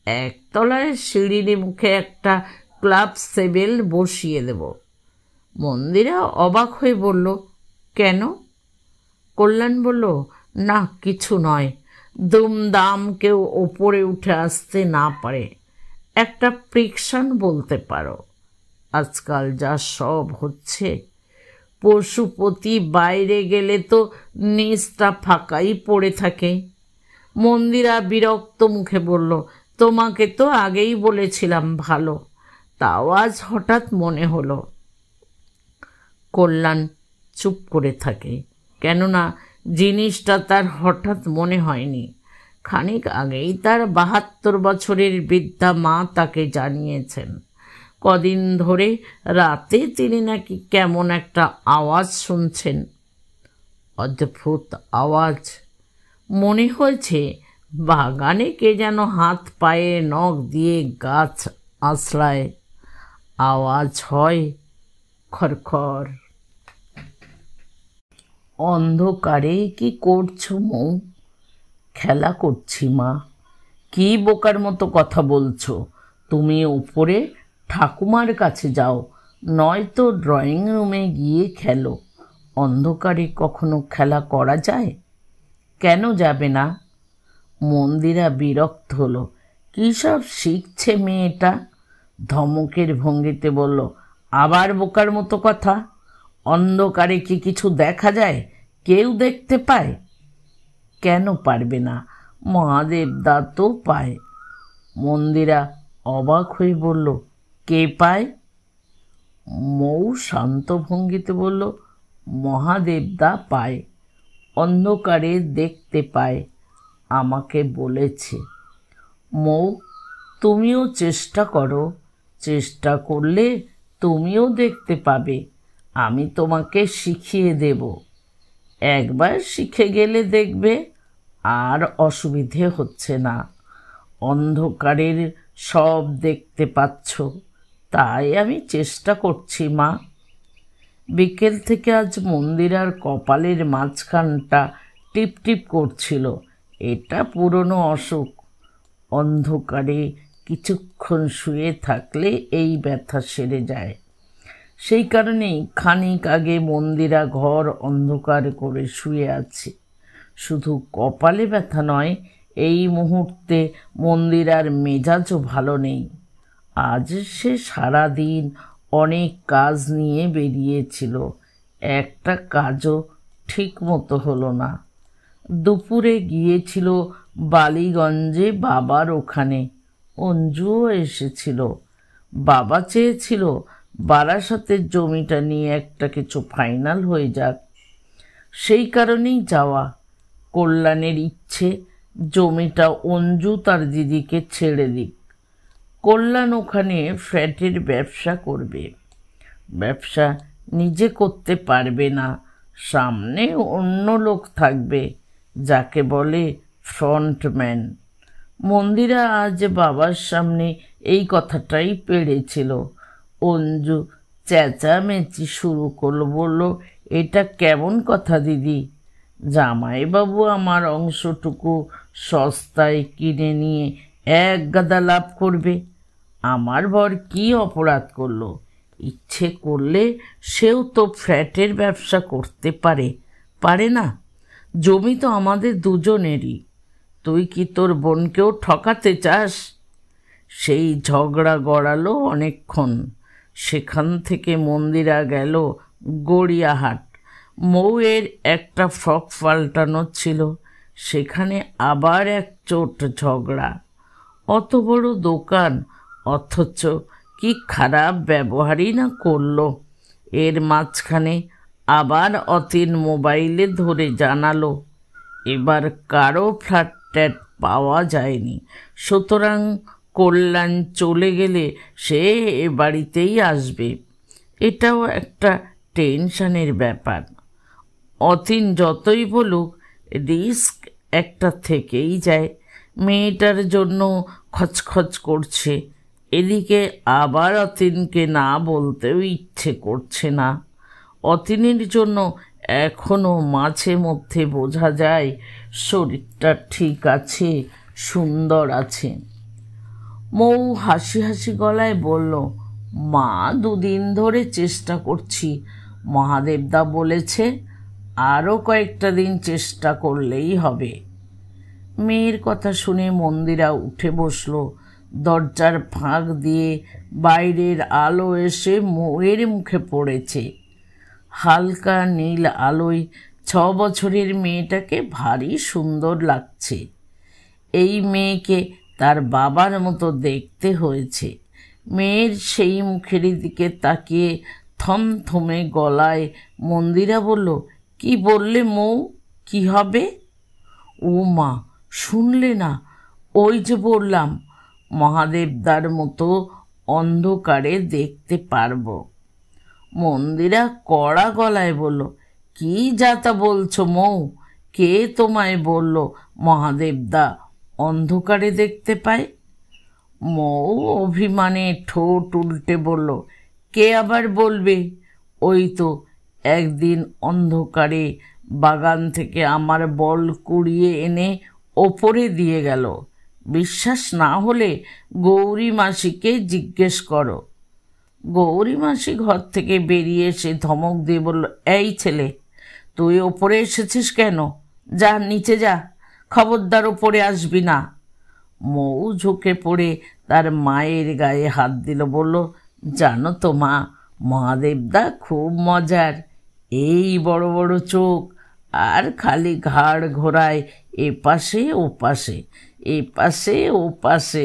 1 তলার সিঁড়ির মুখে একটা ক্লাব সেবেল বসিয়ে দেব। মন্দিরা অবাক হয়ে বলল, কেন? কল্যাণ বলল, না কিছু নয়, দুমদাম কেউ ওপরে উঠে আসতে না পারে, একটা প্রিকশন বলতে পারো। আজকাল যা সব হচ্ছে, পশুপতি বাইরে গেলে তো নিচটা ফাঁকাই পড়ে থাকে। মন্দিরা বিরক্ত মুখে বলল, তোমাকে তো আগেই বলেছিলাম ভালো, তাও আজ হঠাৎ মনে হলো। কল্যাণ চুপ করে থাকে, কেননা জিনিসটা তার হঠাৎ মনে হয়নি। খানিক আগেই তার 72 বছরের বৃদ্ধা মা তাকে জানিয়েছেন কদিন ধরে রাতে তিনি নাকি কেমন একটা আওয়াজ শুনছেন। অদ্ভুত আওয়াজ, মনে হয়েছে বাগানে কে যেন হাত পায়ে নখ দিয়ে গাছ আঁচড়ায়। আওয়াজ হয় খরখর। অন্ধকারে কি করছো মৌ? খেলা করছি মা। কি বোকার মতো কথা বলছো? তুমি উপরে ঠাকুমার কাছে যাও, নয়তো ড্রয়িং রুমে গিয়ে খেলো। অন্ধকারে কখনো খেলা করা যায়? কেন যাবে না? মন্দিরা বিরক্ত হলো। কী সব শিখছে মেয়েটা? ধমকের ভঙ্গিতে বলল, আবার বোকার মতো কথা? অন্ধকারে কি কিছু দেখা যায়? কেউ দেখতে পায়? কেন পারবে না? মহাদেবদা তো পায়। মন্দিরা অবাক হয়ে বলল, কে পায়? মৌ শান্ত ভঙ্গিতে বলল, মহাদেবদা পায়, অন্ধকারে দেখতে পায়, আমাকে বলেছে। মৌ, তুমিও চেষ্টা করো, চেষ্টা করলে তুমিও দেখতে পাবে। আমি তোমাকে শিখিয়ে দেব। একবার শিখে গেলে দেখবে আর অসুবিধে হচ্ছে না। অন্ধকারের সব দেখতে পাচ্ছ, তাই আমি চেষ্টা করছি মা। বিকেল থেকে আজ মন্দিরার কপালের মাঝখানটা টিপ টিপ করছিল। এটা পুরনো অসুখ। অন্ধকারে কিছুক্ষণ শুয়ে থাকলে এই ব্যথা সেরে যায়। সেই কারণেই খানিক আগে মন্দিরা ঘর অন্ধকার করে শুয়ে আছে। শুধু কপালে ব্যথা নয়, এই মুহূর্তে মন্দিরার মেজাজও ভালো নেই। আজ সে সারাদিন অনেক কাজ নিয়ে বেরিয়েছিল, একটা কাজও ঠিক মতো হলো না। দুপুরে গিয়েছিল বালিগঞ্জে বাবার ওখানে, অঞ্জুও এসেছিল। বাবা চেয়েছিল বারাসাতের জমিটা নিয়ে একটা কিছু ফাইনাল হয়ে যাক, সেই কারণেই যাওয়া। কল্যাণের ইচ্ছে জমিটা অঞ্জু তার দিদিকে ছেড়ে দিক। কল্যাণ ওখানে ফ্ল্যাটের ব্যবসা করবে। ব্যবসা নিজে করতে পারবে না, সামনে অন্য লোক থাকবে, যাকে বলে ফ্রন্টম্যান। মন্দিরা আজ বাবার সামনে এই কথাটাই পেড়েছিল। অঞ্জু চেঁচামেচি শুরু করলো, বলল, এটা কেমন কথা দিদি? জামাইবাবু আমার অংশটুকু সস্তায় কিনে নিয়ে এক গাদা লাভ করবে। আমার বর কি অপরাধ করলো? ইচ্ছে করলে সেও তো ফ্ল্যাটের ব্যবসা করতে পারে, পারে না? জমি তো আমাদের দুজনেরই। তুই কি তোর বোনকেও ঠকাতে চাস? সেই ঝগড়া গড়ালো অনেকক্ষণ। সেখান থেকে মন্দিরা গেল গড়িয়াহাট। মৌয়ের একটা ফ্রক পাল্টানো ছিল, সেখানে আবার এক চোট ঝগড়া। অত বড় দোকান, অথচ কি খারাপ ব্যবহারই না করলো। এর মাঝখানে আবার অতীন মোবাইলে ধরে জানালো এবার কারো ফ্ল্যাট ট্যাট পাওয়া যায়নি, সুতরাং কল্যাণ চলে গেলে সে এ বাড়িতেই আসবে। এটাও একটা টেনশনের ব্যাপার। অতীন যতই বলুক, রিস্ক একটা থেকেই যায়। মেয়েটার জন্য খচখচ করছে, এদিকে আবার অতীনকে না বলতেও ইচ্ছে করছে না। অতীনের জন্য এখনো মাঝে মধ্যে বোঝা যায় শরীরটা ঠিক আছে, সুন্দর আছে। মৌ হাসি হাসি গলায় বলল, মা, দুদিন ধরে চেষ্টা করছি। মহাদেবদা বলেছে আরও কয়েকটা দিন চেষ্টা করলেই হবে। মেয়ের কথা শুনে মন্দিরা উঠে বসল। দরজার ফাঁক দিয়ে বাইরের আলো এসে মৌয়ের মুখে পড়েছে। হালকা নীল আলোয় 6 বছরের মেয়েটাকে ভারী সুন্দর লাগছে। এই মেয়েকে তার বাবার মতো দেখতে হয়েছে। মেয়ের সেই মুখের দিকে তাকিয়ে থমথমে গলায় মন্দিরা বলল, কি বললে মৌ? কি হবে? ও মা, শুনলে না? ওই যে বললাম, মহাদেবদার মতো অন্ধকারে দেখতে পারবো। মন্দিরা কড়া গলায় বলল, কি যাতা বলছো মৌ? কে তোমায় বলল মহাদেবদা অন্ধকারে দেখতে পায়? মৌ অভিমানে ঠোঁট উল্টে বলল, কে আবার বলবে? ওই তো একদিন অন্ধকারে বাগান থেকে আমার বল কুড়িয়ে এনে ওপরে দিয়ে গেল। বিশ্বাস না হলে গৌরী মাসিকে জিজ্ঞেস করো। গৌরী মাসি ঘর থেকে বেরিয়ে এসে ধমক দিয়ে বলল, এই ছেলে, তুই ওপরে এসেছিস কেন? যা নিচে যা, খবরদার ওপরে আসবি না। মৌ ঝুঁকে পড়ে তার মায়ের গায়ে হাত দিল, বলল, জানো তো মা, মহাদেবদা খুব মজার। এই বড় বড় চোখ, আর খালি ঘাড় ঘোরায় এপাশে ওপাশে, এপাশে ওপাশে।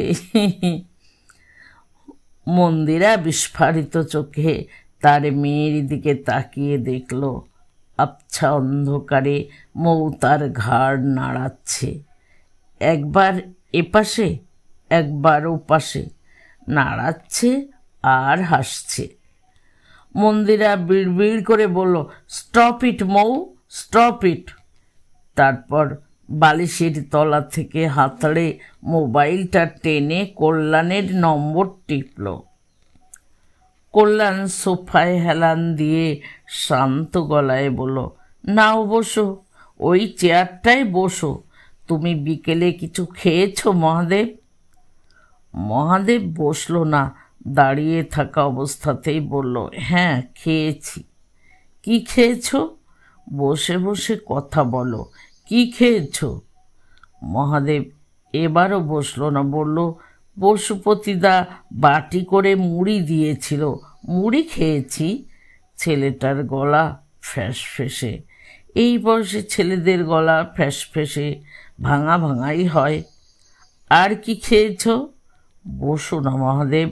মন্দিরা বিস্ফারিত চোখে তার মেয়ের দিকে তাকিয়ে দেখল, আবছা অন্ধকারে মৌ তার ঘাড় নাড়াচ্ছে, একবার এপাশে একবার ওপাশে, নাড়াচ্ছে আর হাসছে। মন্দিরা বিড়বিড় করে বলল, stop it Mou, stop it. তারপর বালিশের তলা থেকে হাতড়ে মোবাইলটা টেনে কল্যাণের নম্বর টিপল। কল্যাণ সোফায় হেলান দিয়ে শান্ত গলায় বলল, নাও বসো, ওই চেয়ারটায় বসো। তুমি বিকেলে কিছু খেয়েছো মহাদেব? মহাদেব বসল না, দাঁড়িয়ে থাকা অবস্থাতেই বলল, হ্যাঁ খেয়েছি। কি খেয়েছো? বসে বসে কথা বলো, কি খেয়েছ? মহাদেব এবারও বসল না, বলল, পশুপতিদা বাটি করে মুড়ি দিয়েছিল, মুড়ি খেয়েছি। ছেলেটার গলা ফ্যাঁসফেঁসে। এই বয়সে ছেলেদের গলা ফ্যাঁসফেঁসে, ভাঙা ভাঙাই হয়। আর কি খেয়েছ? বসো না মহাদেব,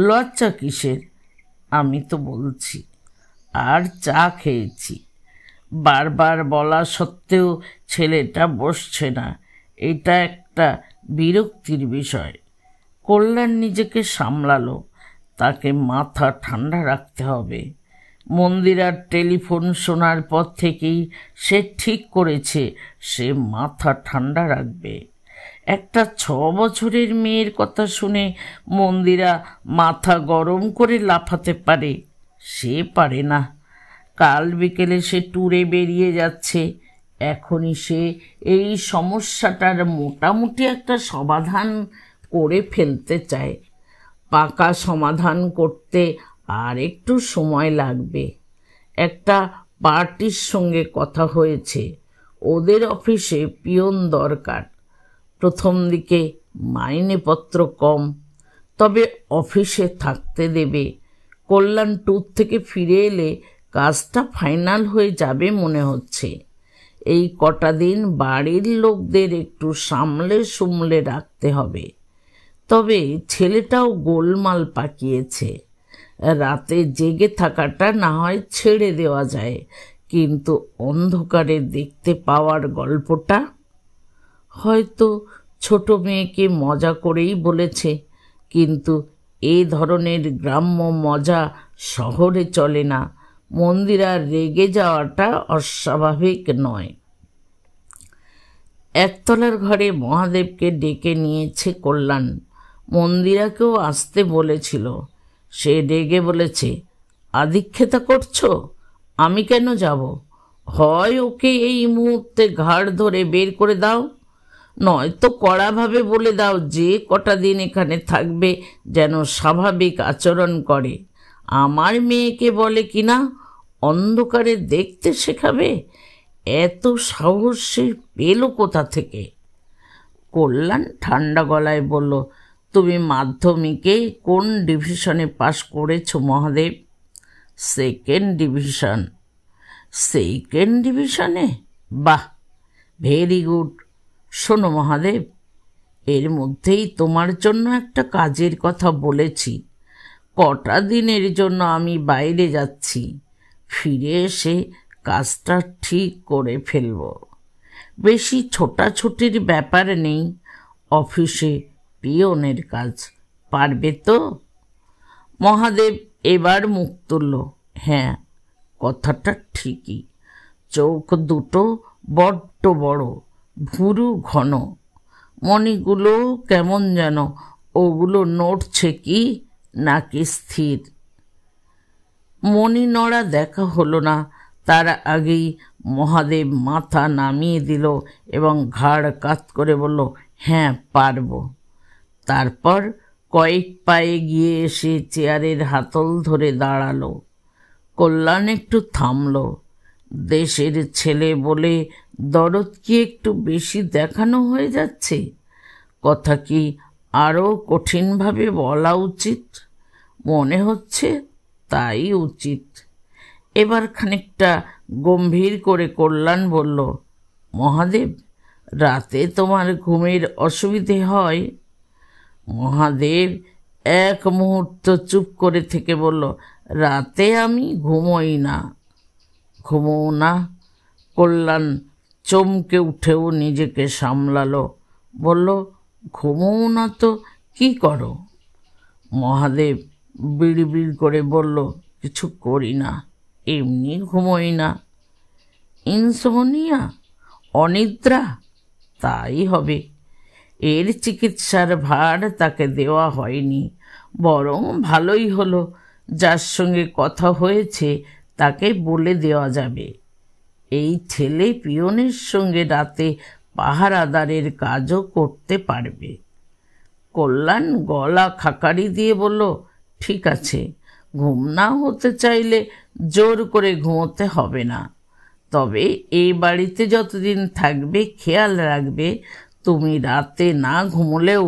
লজ্জা কিসের? আমি তো বলছি। আর চা খেয়েছি। বারবার বলা সত্ত্বেও ছেলেটা বসছে না। এটা একটা বিরক্তির বিষয়। কল্যাণ নিজেকে সামলালো। তাকে মাথা ঠান্ডা রাখতে হবে। মন্দিরার টেলিফোন শোনার পর থেকেই সে ঠিক করেছে সে মাথা ঠান্ডা রাখবে। একটা 6 বছরের মেয়ের কথা শুনে মন্দিরা মাথা গরম করে লাফাতে পারে, সে পারে না। কাল বিকেলে সে ট্যুরে বেরিয়ে যাচ্ছে। এখনই সে এই সমস্যাটার মোটামুটি একটা সমাধান করে ফেলতে চায়। পাকা সমাধান করতে আর একটু সময় লাগবে। একটা পার্টির সঙ্গে কথা হয়েছে। ওদের অফিসে পিয়ন দরকার। প্রথম দিকে মাইনেপত্র কম, তবে অফিসে থাকতে দেবে। কল্যাণ ট্যুর থেকে ফিরে এলে কাজটা ফাইনাল হয়ে যাবে মনে হচ্ছে। এই কটা দিন বাড়ির লোকদের একটু সামলে রাখতে হবে। তবে ছেলেটাও গোলমাল পাকিয়েছে। রাতে জেগে থাকাটা না হয় ছেড়ে দেওয়া যায়, কিন্তু অন্ধকারে দেখতে পাওয়ার গল্পটা হয়তো ছোট মেয়েকে মজা করেই বলেছে, কিন্তু এই ধরনের গ্রাম্য মজা শহরে চলে না। মন্দিরা রেগে যাওয়াটা অস্বাভাবিক নয়। একতলার ঘরে মহাদেবকে ডেকে নিয়েছে কল্যাণ। মন্দিরাকেও আসতে বলেছিল। সে রেগে বলেছে, আদিক্ষেতা করছো? আমি কেন যাব? হয় ওকে এই মুহূর্তে ঘাড় ধরে বের করে দাও, নয়তো কড়াভাবে বলে দাও যে কটা দিন এখানে থাকবে যেন স্বাভাবিক আচরণ করে। আমার মেয়েকে বলে কিনা অন্ধকারে দেখতে শেখাবে। এত সাহস সে পেল কোথা থেকে? কল্যাণ ঠান্ডা গলায় বলল, তুমি মাধ্যমিকে কোন ডিভিশনে পাশ করেছো মহাদেব? Second division. সেকেন্ড ডিভিশনে? বাহ, ভেরি গুড। শোনো মহাদেব, এর মধ্যেই তোমার জন্য একটা কাজের কথা বলেছি। কটা দিনের জন্য আমি বাইরে যাচ্ছি। ফিরে এসে কাজটা ঠিক করে ফেলব। বেশি ছোটাছুটির ব্যাপার নেই। অফিসে পিয়নের কাজ। পারবে তো? মহাদেব এবার মুখ তুলল। হ্যাঁ, কথাটা ঠিকই। চোখ দুটো বড্ড বড়, ভুরু ঘন, মণিগুলো কেমন যেন। ওগুলো নড়ছে কি নাকি স্থির? মণি নড়া দেখা হলো না। তার আগেই মহাদেব মাথা নামিয়ে দিল এবং ঘাড় কাত করে বলল, হ্যাঁ পারব। তারপর কয়েক পায়ে গিয়ে এসে চেয়ারের হাতল ধরে দাঁড়ালো। কল্যাণ একটু থামল। দেশের ছেলে বলে দরদ কি একটু বেশি দেখানো হয়ে যাচ্ছে? কথা কি আরও কঠিনভাবে বলা উচিত? মনে হচ্ছে তাই উচিত। এবার খানিকটা গম্ভীর করে কল্যাণ বলল, মহাদেব, রাতে তোমার ঘুমের অসুবিধে হয়? মহাদেব এক মুহূর্ত চুপ করে থেকে বলল, রাতে আমি ঘুমোই না। ঘুমোও না? কল্যাণ চমকে উঠেও নিজেকে সামলালো। বলল, ঘুমোও না তো কি করো? মহাদেব বিড়বিড় করে বলল, কিছু করি না, এমনি ঘুমোই না। ইনসোমনিয়া, অনিদ্রা? তাই হবে। এর চিকিৎসার ভার তাকে দেওয়া হয়নি। বরং ভালোই হলো, যার সঙ্গে কথা হয়েছে তাকে বলে দেওয়া যাবে। এই ছেলে পিয়নের সঙ্গে রাতে পাহারাদারের কাজও করতে পারবে। কল্যাণ গলা খাকারি দিয়ে বলল, ঠিক আছে, ঘুম না হতে চাইলে জোর করে ঘুমোতে হবে না। তবে এই বাড়িতে যতদিন থাকবে খেয়াল রাখবে তুমি রাতে না ঘুমোলেও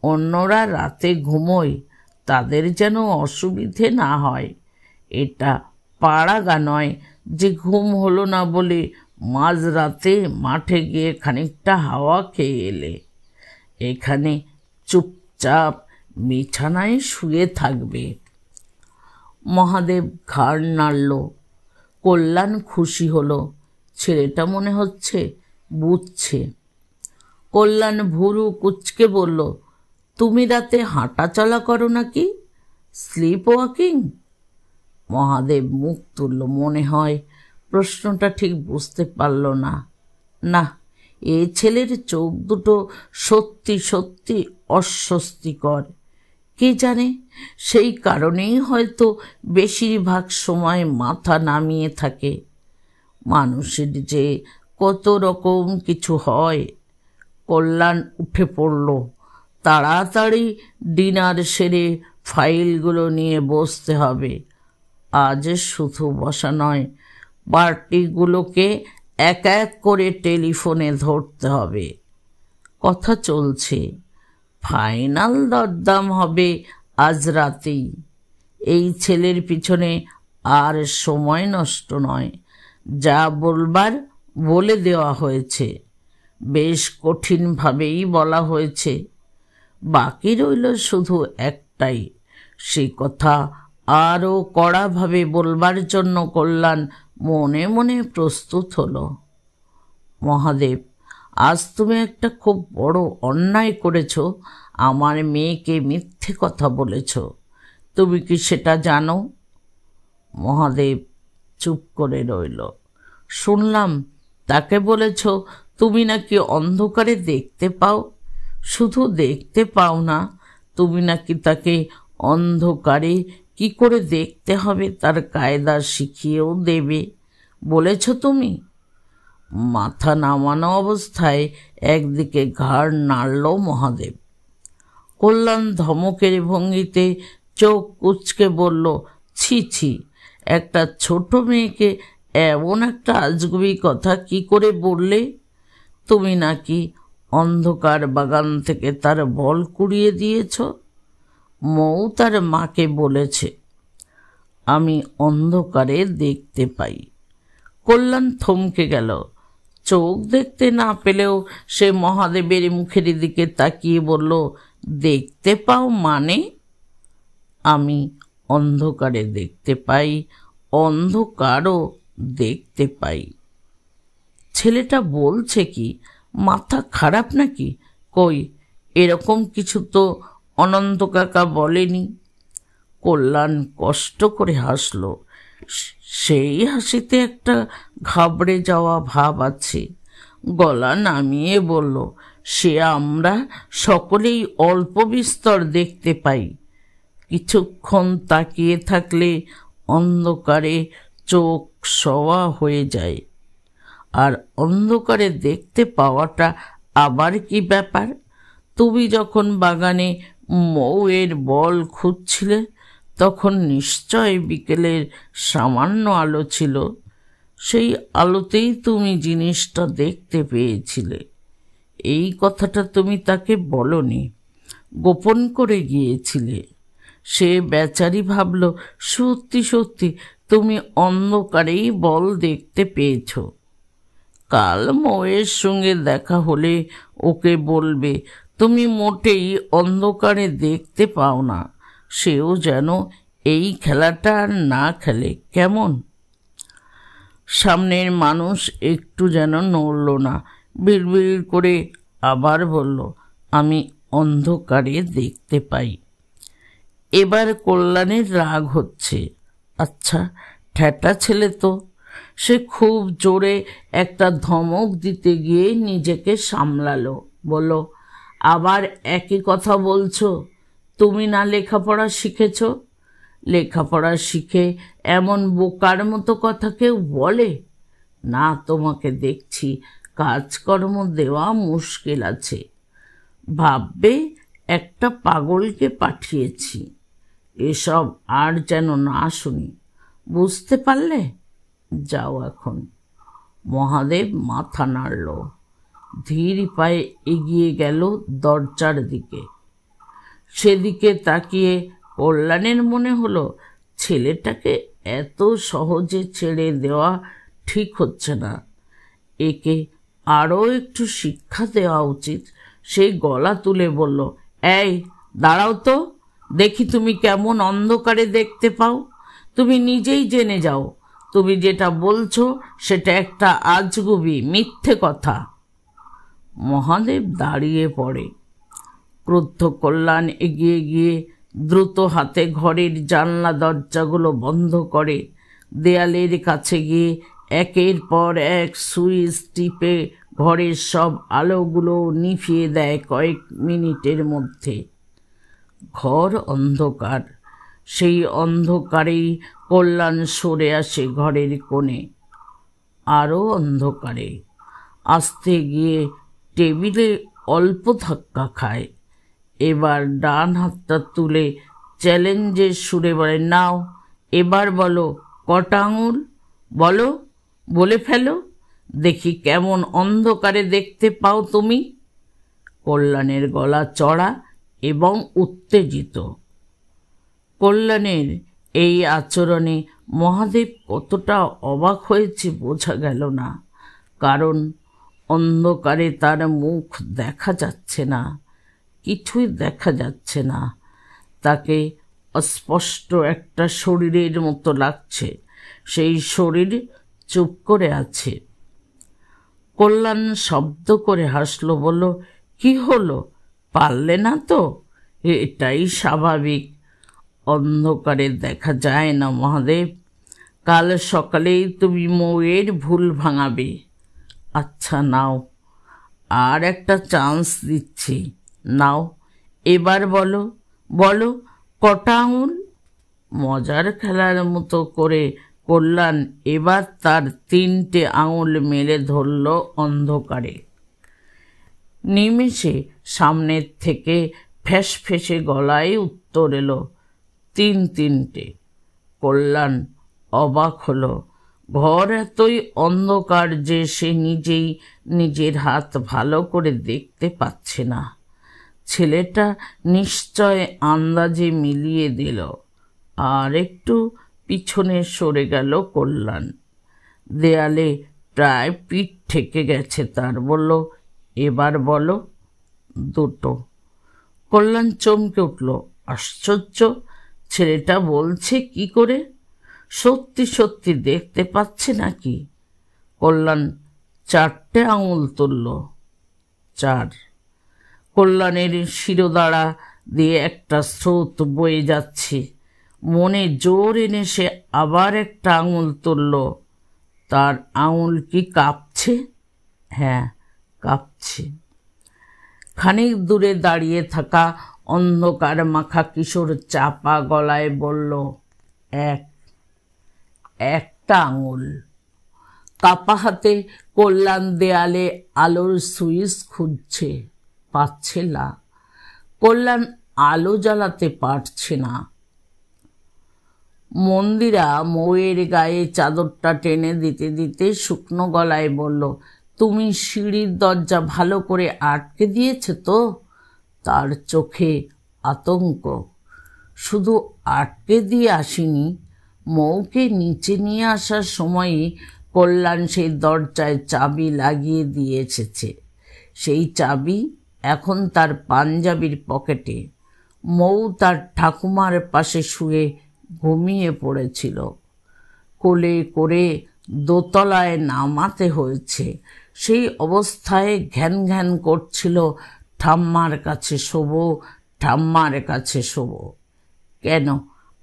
অন্যরা রাতে ঘুমোয়, তাদের যেন অসুবিধে না হয়। এটা পাড়াগা নয় যে ঘুম হলো না বলে মাঝরাতে মাঠে গিয়ে খানিকটা হাওয়া খেয়ে এলে। এখানে চুপচাপ বিছানায় শুয়ে থাকবে। মহাদেব ঘাড় নাড়ল। কল্যাণ খুশি হলো, ছেলেটা মনে হচ্ছে বুঝছে। কল্যাণ ভুরু কুঁচকে বলল, তুমি রাতে হাঁটা চলা করো নাকি? Slip walking? মহাদেব মুখ তুলল, মনে হয় প্রশ্নটা ঠিক বুঝতে পারল না। না, এ ছেলের চোখ দুটো সত্যি সত্যি অস্বস্তিকর। কে জানে, সেই কারণেই হয়তো বেশিরভাগ সময় মাথা নামিয়ে থাকে। মানুষের যে কত রকম কিছু হয়। কল্যাণ উঠে পড়ল। তাড়াতাড়ি ডিনার সেরে ফাইলগুলো নিয়ে বসতে হবে। আজ শুধু বসা নয়, পার্টিগুলোকে এক এক করে টেলিফোনে ধরতে হবে। কথা চলছে, ফাইনাল দরদাম হবে আজ রাতেই। এই ছেলের পিছনে আর সময় নষ্ট নয়। যা বলবার বলে দেওয়া হয়েছে, বেশ কঠিনভাবেই বলা হয়েছে। বাকি রইল শুধু একটাই, সে কথা আরও কড়াভাবে বলবার জন্য কল্যাণ মনে মনে প্রস্তুত হলো। মহাদেব, আজ তুমি একটা খুব বড় অন্যায় করেছ। আমার মেয়েকে মিথ্যে কথা বলেছ। তুমি কি সেটা জানো? মহাদেব চুপ করে রইল। শুনলাম তাকে বলেছ তুমি নাকি অন্ধকারে দেখতে পাও। শুধু দেখতে পাও না, তুমি নাকি তাকে অন্ধকারে কি করে দেখতে হবে তার কায়দা শিখিয়েও দেবে বলেছ তুমি। মাথা নামানো অবস্থায় একদিকে ঘাড় নাড়ল মহাদেব। কল্যাণ ধমকের ভঙ্গিতে চোখ কুঁচকে বলল, ছি ছি, একটা ছোট মেয়েকে এমন একটা আজগুবি কথা কি করে বললে? তুমি নাকি অন্ধকার বাগান থেকে তার বল কুড়িয়ে দিয়েছ। মৌ তার মাকে বলেছে আমি অন্ধকারে দেখতে পাই। কল্যাণ থমকে গেল। চোখ দেখতে না পেলেও সে মহাদেবের মুখের দিকে তাকিয়ে বলল, দেখতে পাও মানে? আমি অন্ধকারে দেখতে পাই, অন্ধকারও দেখতে পাই। ছেলেটা বলছে কি, মাথা খারাপ নাকি? কই, এরকম কিছু তো অনন্ত কাকা বলেনি। কল্যাণ কষ্ট করে হাসল। সেই হাসিতে একটা ঘাবড়ে যাওয়া ভাব আছে। গলা নামিয়ে বলল, সে আমরা সকলেই অল্প বিস্তর দেখতে পাই। কিছুক্ষণ তাকিয়ে থাকলে অন্ধকারে চোখ সওয়া হয়ে যায়। আর অন্ধকারে দেখতে পাওয়াটা আবার কি ব্যাপার? তুমি যখন বাগানে মৌয়ের বল খুঁজছিলে তখন নিশ্চয় বিকেলের সামান্য আলো ছিল। সেই আলোতেই তুমি জিনিসটা দেখতে পেয়েছিলে। এই কথাটা তুমি তাকে বলনি, গোপন করে গিয়েছিলে। সে বেচারি ভাবল সত্যি সত্যি তুমি অন্ধকারেই বল দেখতে পেয়েছ। কাল মৌয়ের সঙ্গে দেখা হলে ওকে বলবে তুমি মোটেই অন্ধকারে দেখতে পাও না। সেও যেন এই খেলাটা আর না খেলে, কেমন? সামনের মানুষ একটু যেন নড়ল না, বিড়বিড় করে আবার বলল, আমি অন্ধকারে দেখতে পাই। এবার কল্যাণের রাগ হচ্ছে। আচ্ছা, ঠ্যাটা ছেলে তো। সে খুব জোরে একটা ধমক দিতে গিয়ে নিজেকে সামলালো। বলল, আবার একই কথা বলছো? তুমি না লেখাপড়া শিখেছ? লেখাপড়া শিখে এমন বোকার মতো কথা কেউ বলে? না, তোমাকে দেখছি কাজকর্ম দেওয়া মুশকিল আছে। ভাববে একটা পাগলকে পাঠিয়েছি। এসব আর যেন না শুনি, বুঝতে পারলে? যাও এখন। মহাদেব মাথা নাড়ল, ধীর পায়ে এগিয়ে গেল দরজার দিকে। সেদিকে তাকিয়ে কল্যাণের মনে হলো ছেলেটাকে এত সহজে ছেড়ে দেওয়া ঠিক হচ্ছে না, একে আরও একটু শিক্ষা দেওয়া উচিত। সেই গলা তুলে বলল, এই দাঁড়াও তো, দেখি তুমি কেমন অন্ধকারে দেখতে পাও। তুমি নিজেই জেনে যাও, তুমি যেটা বলছো সেটা একটা আজগুবি মিথ্যে কথা। মহাদেব দাঁড়িয়ে পড়ে। ক্রুদ্ধ কল্যাণ এগিয়ে গিয়ে দ্রুত হাতে ঘরের জানলা দরজাগুলো বন্ধ করে, দেয়ালের কাছে গিয়ে একের পর এক সুইচ টিপে ঘরের সব আলোগুলো নিভিয়ে দেয় কয়েক মিনিটের মধ্যে। ঘর অন্ধকার। সেই অন্ধকারেই কল্যাণ সরে আসে ঘরের কোণে। আরও অন্ধকারে আস্তে গিয়ে টেবিলে অল্প ধাক্কা খায়। এবার ডান হাতটা তুলে চ্যালেঞ্জের সুরে বলে, নাও এবার বলো কটা আঙুল, বলো, বলে ফেলো, দেখি কেমন অন্ধকারে দেখতে পাও তুমি। কল্যাণের গলা চড়া এবং উত্তেজিত। কল্যাণের এই আচরণে মহাদেব কতটা অবাক হয়েছে বোঝা গেল না, কারণ অন্ধকারে তার মুখ দেখা যাচ্ছে না, কিছুই দেখা যাচ্ছে না। তাকে অস্পষ্ট একটা শরীরের মতো লাগছে, সেই শরীর চুপ করে আছে। কল্যাণ শব্দ করে হাসল, বলল, কি হলো, পারলে না তো? এটাই স্বাভাবিক, অন্ধকারে দেখা যায় না মহাদেব। কাল সকালেই তুমি মৌয়ের ভুল ভাঙাবে। আচ্ছা নাও, আর একটা চান্স দিচ্ছি, নাও এবার বলো, বলো কটা আঙুল। মজার খেলার মতো করে কল্যাণ এবার তার 3টে আঙুল মেলে ধরল অন্ধকারে। নিমেষে সামনের থেকে ফ্যাস ফেসে গলায় উত্তর এলো, 3 কল্যাণ অবাক হলো। ঘর এতই অন্ধকার যে সে নিজেই নিজের হাত ভালো করে দেখতে পাচ্ছে না। ছেলেটা নিশ্চয় আন্দাজে মিলিয়ে দিল। আর একটু পিছনে সরে গেল কল্যাণ। দেয়ালে প্রায় পিঠ ঠেকে গেছে তার। বলল, এবার বলো। 2। কল্যাণ চমকে উঠল। আশ্চর্য, ছেলেটা বলছে কি করে? সত্যি সত্যি দেখতে পাচ্ছে নাকি? কল্যাণ 4টে আঙুল তুলল। 4। কল্যাণের শিরোদাঁড়া দিয়ে একটা স্রোত বয়ে যাচ্ছে। মনে জোর এনে সে আবার একটা আঙুল তুলল। তার আঙুল কি কাঁপছে? হ্যাঁ, কাঁপছে। খানিক দূরে দাঁড়িয়ে থাকা অন্ধকার মাখা কিশোর চাপা গলায় বলল, একটা আঙুল। কাপা হাতে কল্যাণ দেয়ালে আলোর সুইচ খুঁজছে, পাচ্ছে না। কল্যাণ আলো জ্বালাতে পারছে না। মন্দিরা মৌয়ের গায়ে চাদরটা টেনে দিতে দিতে শুকনো গলায় বলল, তুমি সিঁড়ির দরজা ভালো করে আটকে দিয়েছ তো? তার চোখে আতঙ্ক। শুধু আটকে দিয়ে আসিনি, মৌকে নিচে নিয়ে আসার সময়ই কল্যাণ সেই দরজায় চাবি লাগিয়ে দিয়ে এসেছে। সেই চাবি এখন তার পাঞ্জাবির পকেটে। মৌ তার ঠাকুমার পাশে শুয়ে ঘুমিয়ে পড়েছিল। কোলে করে দোতলায় নামাতে হয়েছে। সেই অবস্থায় ঘ্যান ঘ্যান করছিল, ঠাম্মার কাছে শোবো, ঠাম্মার কাছে শোবো। কেন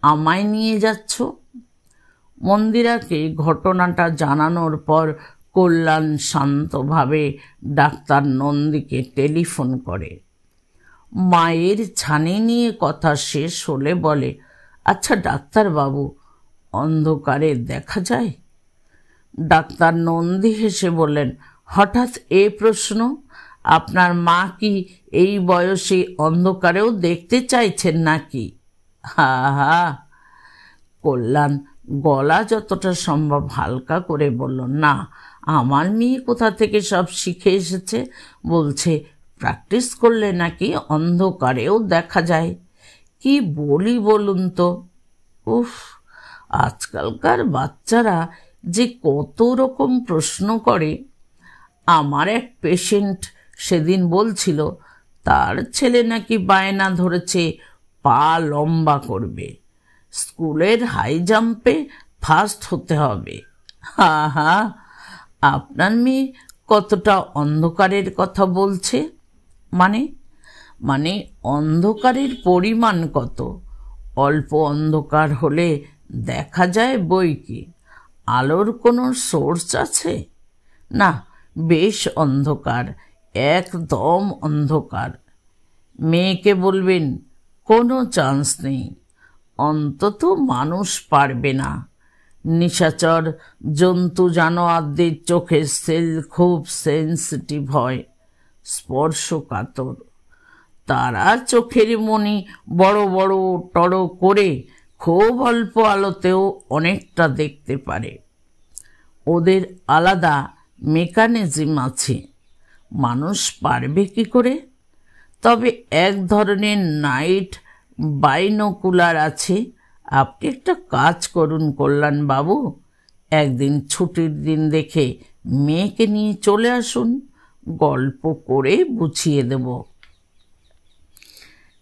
আমায় নিয়ে যাচ্ছ? মন্দিরাকে ঘটনাটা জানানোর পর কল্যাণ শান্তভাবে ডাক্তার নন্দীকে টেলিফোন করে। মায়ের ছানি নিয়ে কথা শেষ হলে বলে, আচ্ছা ডাক্তারবাবু, অন্ধকারে দেখা যায়? ডাক্তার নন্দী হেসে বললেন, হঠাৎ এ প্রশ্ন? আপনার মা কি এই বয়সে অন্ধকারেও দেখতে চাইছেন নাকি? হা হা। কল্যাণ গলা যতটা সম্ভব হালকা করে বলল, না, আমার মেয়ে কোথা থেকে সব শিখে এসেছে। বলছে প্র্যাকটিস করলে নাকি অন্ধকারেও দেখা যায়। কি বলি বলুন তো। উফ, আজকালকার বাচ্চারা যে কত রকম প্রশ্ন করে। আমার এক পেশেন্ট সেদিন বলছিল তার ছেলে নাকি বায়না ধরেছে পা লম্বা করবে, স্কুলের হাই জাম্পে ফার্স্ট হতে হবে। হা হা, আপনার মেয়ে কতটা অন্ধকারের কথা বলছে? মানে মানে অন্ধকারের পরিমাণ কত? অল্প অন্ধকার হলে দেখা যায় বই কি? আলোর কোনো সোর্স আছে? না, বেশ অন্ধকার, একদম অন্ধকার। মেয়েকে বলবেন কোনো চান্স নেই, অন্তত মানুষ পারবে না। নিশাচর জন্তু জানোয়ারদের চোখের সেল খুব সেন্সিটিভ হয়, স্পর্শকাতর। তারা চোখের মণি বড় বড় টড় করে খুব অল্প আলোতেও অনেকটা দেখতে পারে। ওদের আলাদা মেকানিজম আছে, মানুষ পারবে কি করে? তবে এক ধরনের নাইট বাইনোকুলার আছে। আপনি একটা কাজ করুন কল্যাণবাবু, একদিন ছুটির দিন দেখে মেয়েকে নিয়ে চলে আসুন, গল্প করে বুঝিয়ে দেব।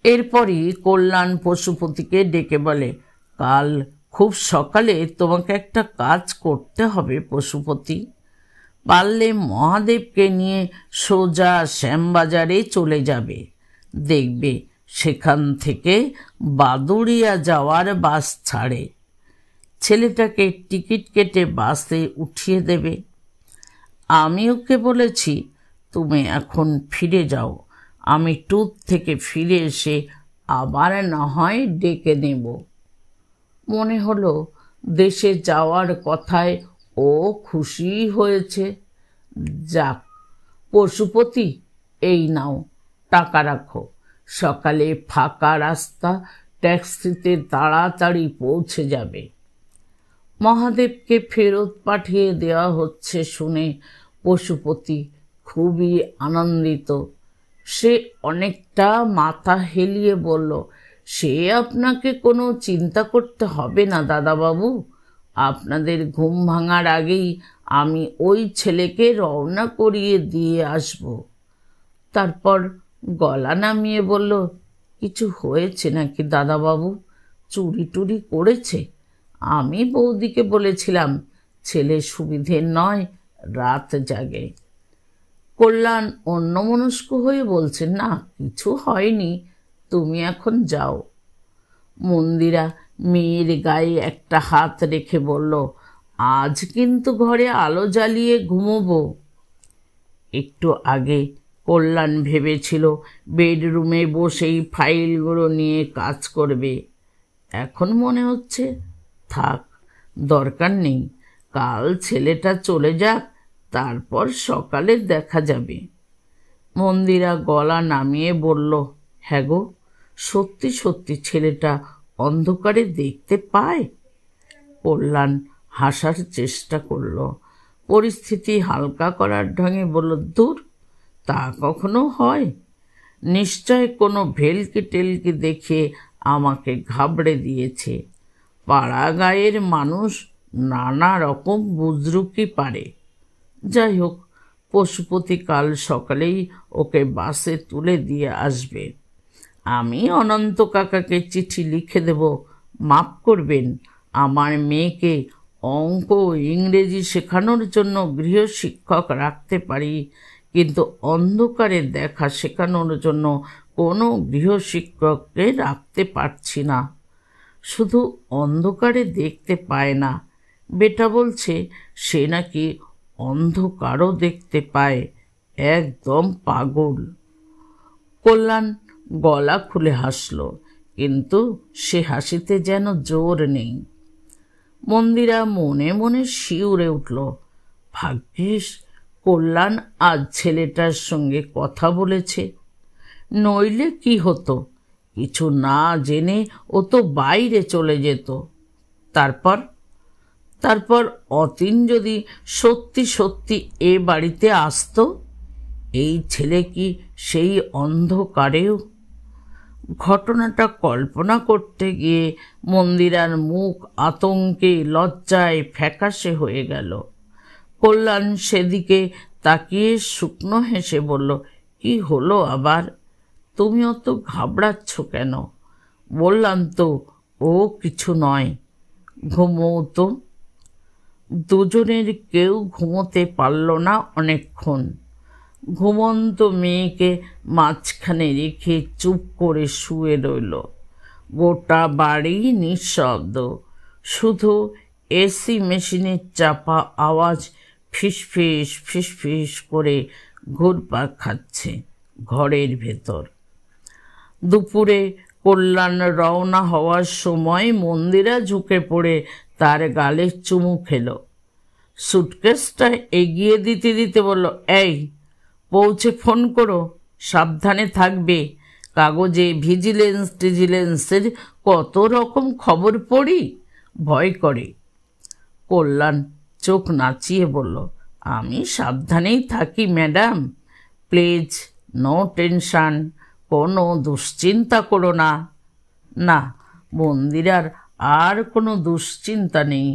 এরপরই কল্যাণ পশুপতিকে ডেকে বলে, কাল খুব সকালে তোমাকে একটা কাজ করতে হবে পশুপতি। পারলে মহাদেবকে নিয়ে সোজা শ্যামবাজারে চলে যাবে। দেখবে সেখান থেকে বাদুড়িয়া যাওয়ার বাস ছাড়ে। ছেলেটাকে টিকিট কেটে বাসে উঠিয়ে দেবে। আমি ওকে বলেছি তুমি এখন ফিরে যাও, আমি ট্যুর থেকে ফিরে এসে আবার না হয় ডেকে নেব। মনে হলো দেশে যাওয়ার কথায় ও খুশি হয়েছে। যাক, পশুপতি, এই নাও টাকা রাখো, সকালে ফাঁকা রাস্তা, ট্যাক্সিতে তাড়াতাড়ি পৌঁছে যাবে। মহাদেবকে ফেরত পাঠিয়ে দেওয়া হচ্ছে শুনে পশুপতি খুবই আনন্দিত। সে অনেকটা মাথা হেলিয়ে বলল, সে আপনাকে কোনো চিন্তা করতে হবে না দাদাবাবু, আপনাদের ঘুম ভাঙার আগেই আমি ওই ছেলেকে রওনা করিয়ে দিয়ে আসব। তারপর গলা নামিয়ে বলল, কিছু হয়েছে নাকি দাদাবাবু? চুরি টুরি করেছে? আমি বৌদিকে বলেছিলাম ছেলে সুবিধের নয়, রাত জাগে। কল্যাণ অন্যমনস্ক হয়ে বলছে, না, কিছু হয়নি, তুমি এখন যাও। মন্দিরা মেয়ের গায়ে একটা হাত রেখে বলল, আজ কিন্তু ঘরে আলো জ্বালিয়ে ঘুমোবো। একটু আগে কল্যাণ ভেবেছিল বেডরুমে বসেই ফাইলগুলো নিয়ে কাজ করবে। এখন মনে হচ্ছে থাক, দরকার নেই, কাল ছেলেটা চলে যাক, তারপর সকালে দেখা যাবে। মন্দিরা গলা নামিয়ে বলল, হ্যাঁ গো, সত্যি সত্যি ছেলেটা অন্ধকারে দেখতে পায়? কল্যাণ হাসার চেষ্টা করল, পরিস্থিতি হালকা করার ঢঙে বলল, দূর, তা কখনো হয়? নিশ্চয় কোনো ভেলকি টেলকি দেখে আমাকে ঘাবড়ে দিয়েছে। পাড়া গায়ের মানুষ নানা রকম বুজরুকি পারে। যাই হোক, পশুপতি কাল সকালেই ওকে বাসে তুলে দিয়ে আসবে। আমি অনন্ত কাকাকে চিঠি লিখে দেব, মাপ করবেন, আমার মেয়েকে অঙ্ক ইংরেজি শেখানোর জন্য গৃহশিক্ষক রাখতে পারি, কিন্তু অন্ধকারে দেখা শেখানোর জন্য কোনো গৃহশিক্ষককে রাখতে পারছি না। শুধু অন্ধকারে দেখতে পায় না, বেটা বলছে সে নাকি অন্ধকারও দেখতে পায়, একদম পাগল। কল্যাণ গলা খুলে হাসল, কিন্তু সে হাসিতে যেন জোর নেই। মন্দিরা মনে মনে শিউরে উঠল, ভাগ্যিস কল্যাণ আজ ছেলেটার সঙ্গে কথা বলেছে, নইলে কি হতো, কিছু না জেনে ও তো বাইরে চলে যেত। তারপর তারপর অতীন যদি সত্যি সত্যি এ বাড়িতে আসতো, এই ছেলে কি সেই অন্ধকারেও? ঘটনাটা কল্পনা করতে গিয়ে মন্দিরার মুখ আতঙ্কে লজ্জায় ফ্যাকাশে হয়ে গেল। কল্যাণ সেদিকে তাকিয়ে শুকনো হেসে বলল, কি হলো আবার? তুমি অত ঘাবড়াচ্ছ কেন? বললাম তো ও কিছু নয়, ঘুমোও তো। দুজনের কেউ ঘুমোতে পারল না অনেকক্ষণ। ঘুমন্ত মেয়েকে মাঝখানে রেখে চুপ করে শুয়ে রইল। গোটা বাড়ি নিঃশব্দ, শুধু এসি মেশিনের চাপা আওয়াজ ফিসফিস ফিসফিস করে ঘুরপাক খাচ্ছে ঘরের ভেতর। দুপুরে কল্যাণ রওনা হওয়ার সময় মন্দিরা ঝুঁকে পড়ে তার গালে চুমু খেল। সুটকেসটা এগিয়ে দিতে দিতে বলল, এই পৌঁছে ফোন করো, সাবধানে থাকবে। কাগজে ভিজিলেন্সের কত রকম খবর পড়ি, ভয় করে। কল্যাণ চোখ নাচিয়ে বলল, আমি সাবধানেই থাকি ম্যাডাম, প্লিজ নো টেনশন, কোনো দুশ্চিন্তা করো না। না, মন্দিরার আর কোনো দুশ্চিন্তা নেই।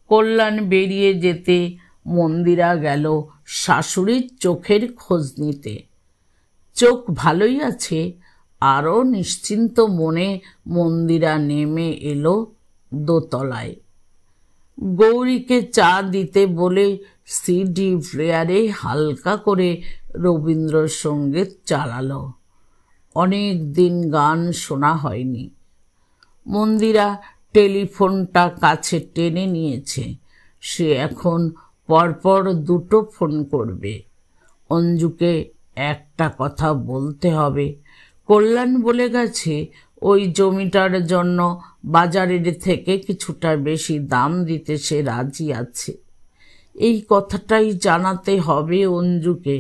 কল্যাণ বেরিয়ে যেতে মন্দিরা গেল শাশুড়ির চোখের খোঁজ নিতে। চোখ ভালোই আছে। আরও নিশ্চিন্ত মনে মন্দিরা নেমে এলো দোতলায়। গৌরীকে চা দিতে বলে সিডি প্লেয়ারে হালকা করে রবীন্দ্রসঙ্গীত চালালো। অনেক দিন গান শোনা হয়নি। মন্দিরা টেলিফোনটা কাছে টেনে নিয়েছে। সে এখন পরপর দুটো ফোন করবে। অঞ্জুকে একটা কথা বলতে হবে। কল্যাণ বলে গেছে ওই জমিটার জন্য বাজারের থেকে কিছুটা বেশি দাম দিতে সে রাজি আছে। এই কথাটাই জানাতে হবে অঞ্জুকে।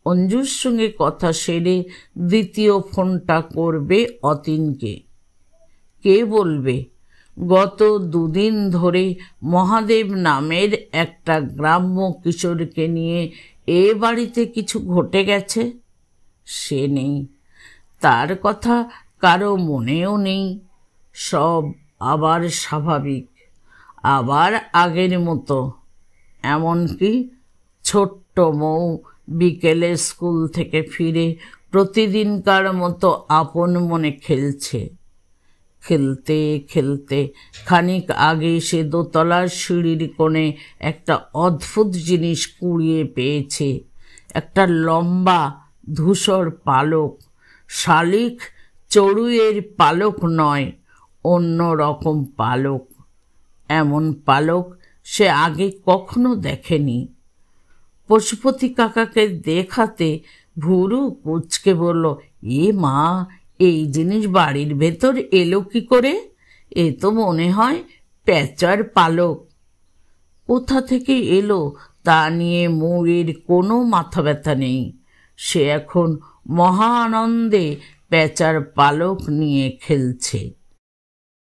অঞ্জুর সঙ্গে কথা সেরে দ্বিতীয় ফোনটা করবে অতীনকে। কে বলবে, গত দুদিন ধরে মহাদেব নামের একটা গ্রাম্য কিশোরকে নিয়ে এ বাড়িতে কিছু ঘটে গেছে। সে নেই, তার কথা কারো মনেও নেই। সব আবার স্বাভাবিক, আবার আগের মতো। এমনকি ছোট্ট মৌ বিকেলে স্কুল থেকে ফিরে প্রতিদিনকার মতো আপন মনে খেলছে। খেলতে খেলতে খানিক আগে সে দোতলার সিঁড়ির কোণে একটা অদ্ভুত জিনিস কুড়িয়ে পেয়েছে। একটা লম্বা ধূসর পালক। শালিক চড়ুইয়ের পালক নয়, অন্য রকম পালক। এমন পালক সে আগে কখনো দেখেনি। পশুপতি কাকাকে দেখাতে ভুরু কুঁচকে বলল, এ মা, এই জিনিস বাড়ির ভেতর এলো কি করে? এ তো মনে হয় প্যাঁচার পালক। কোথা থেকে এলো তা নিয়ে মৌয়ের কোনো মাথা ব্যথা নেই। সে এখন মহা আনন্দে প্যাঁচার পালক নিয়ে খেলছে।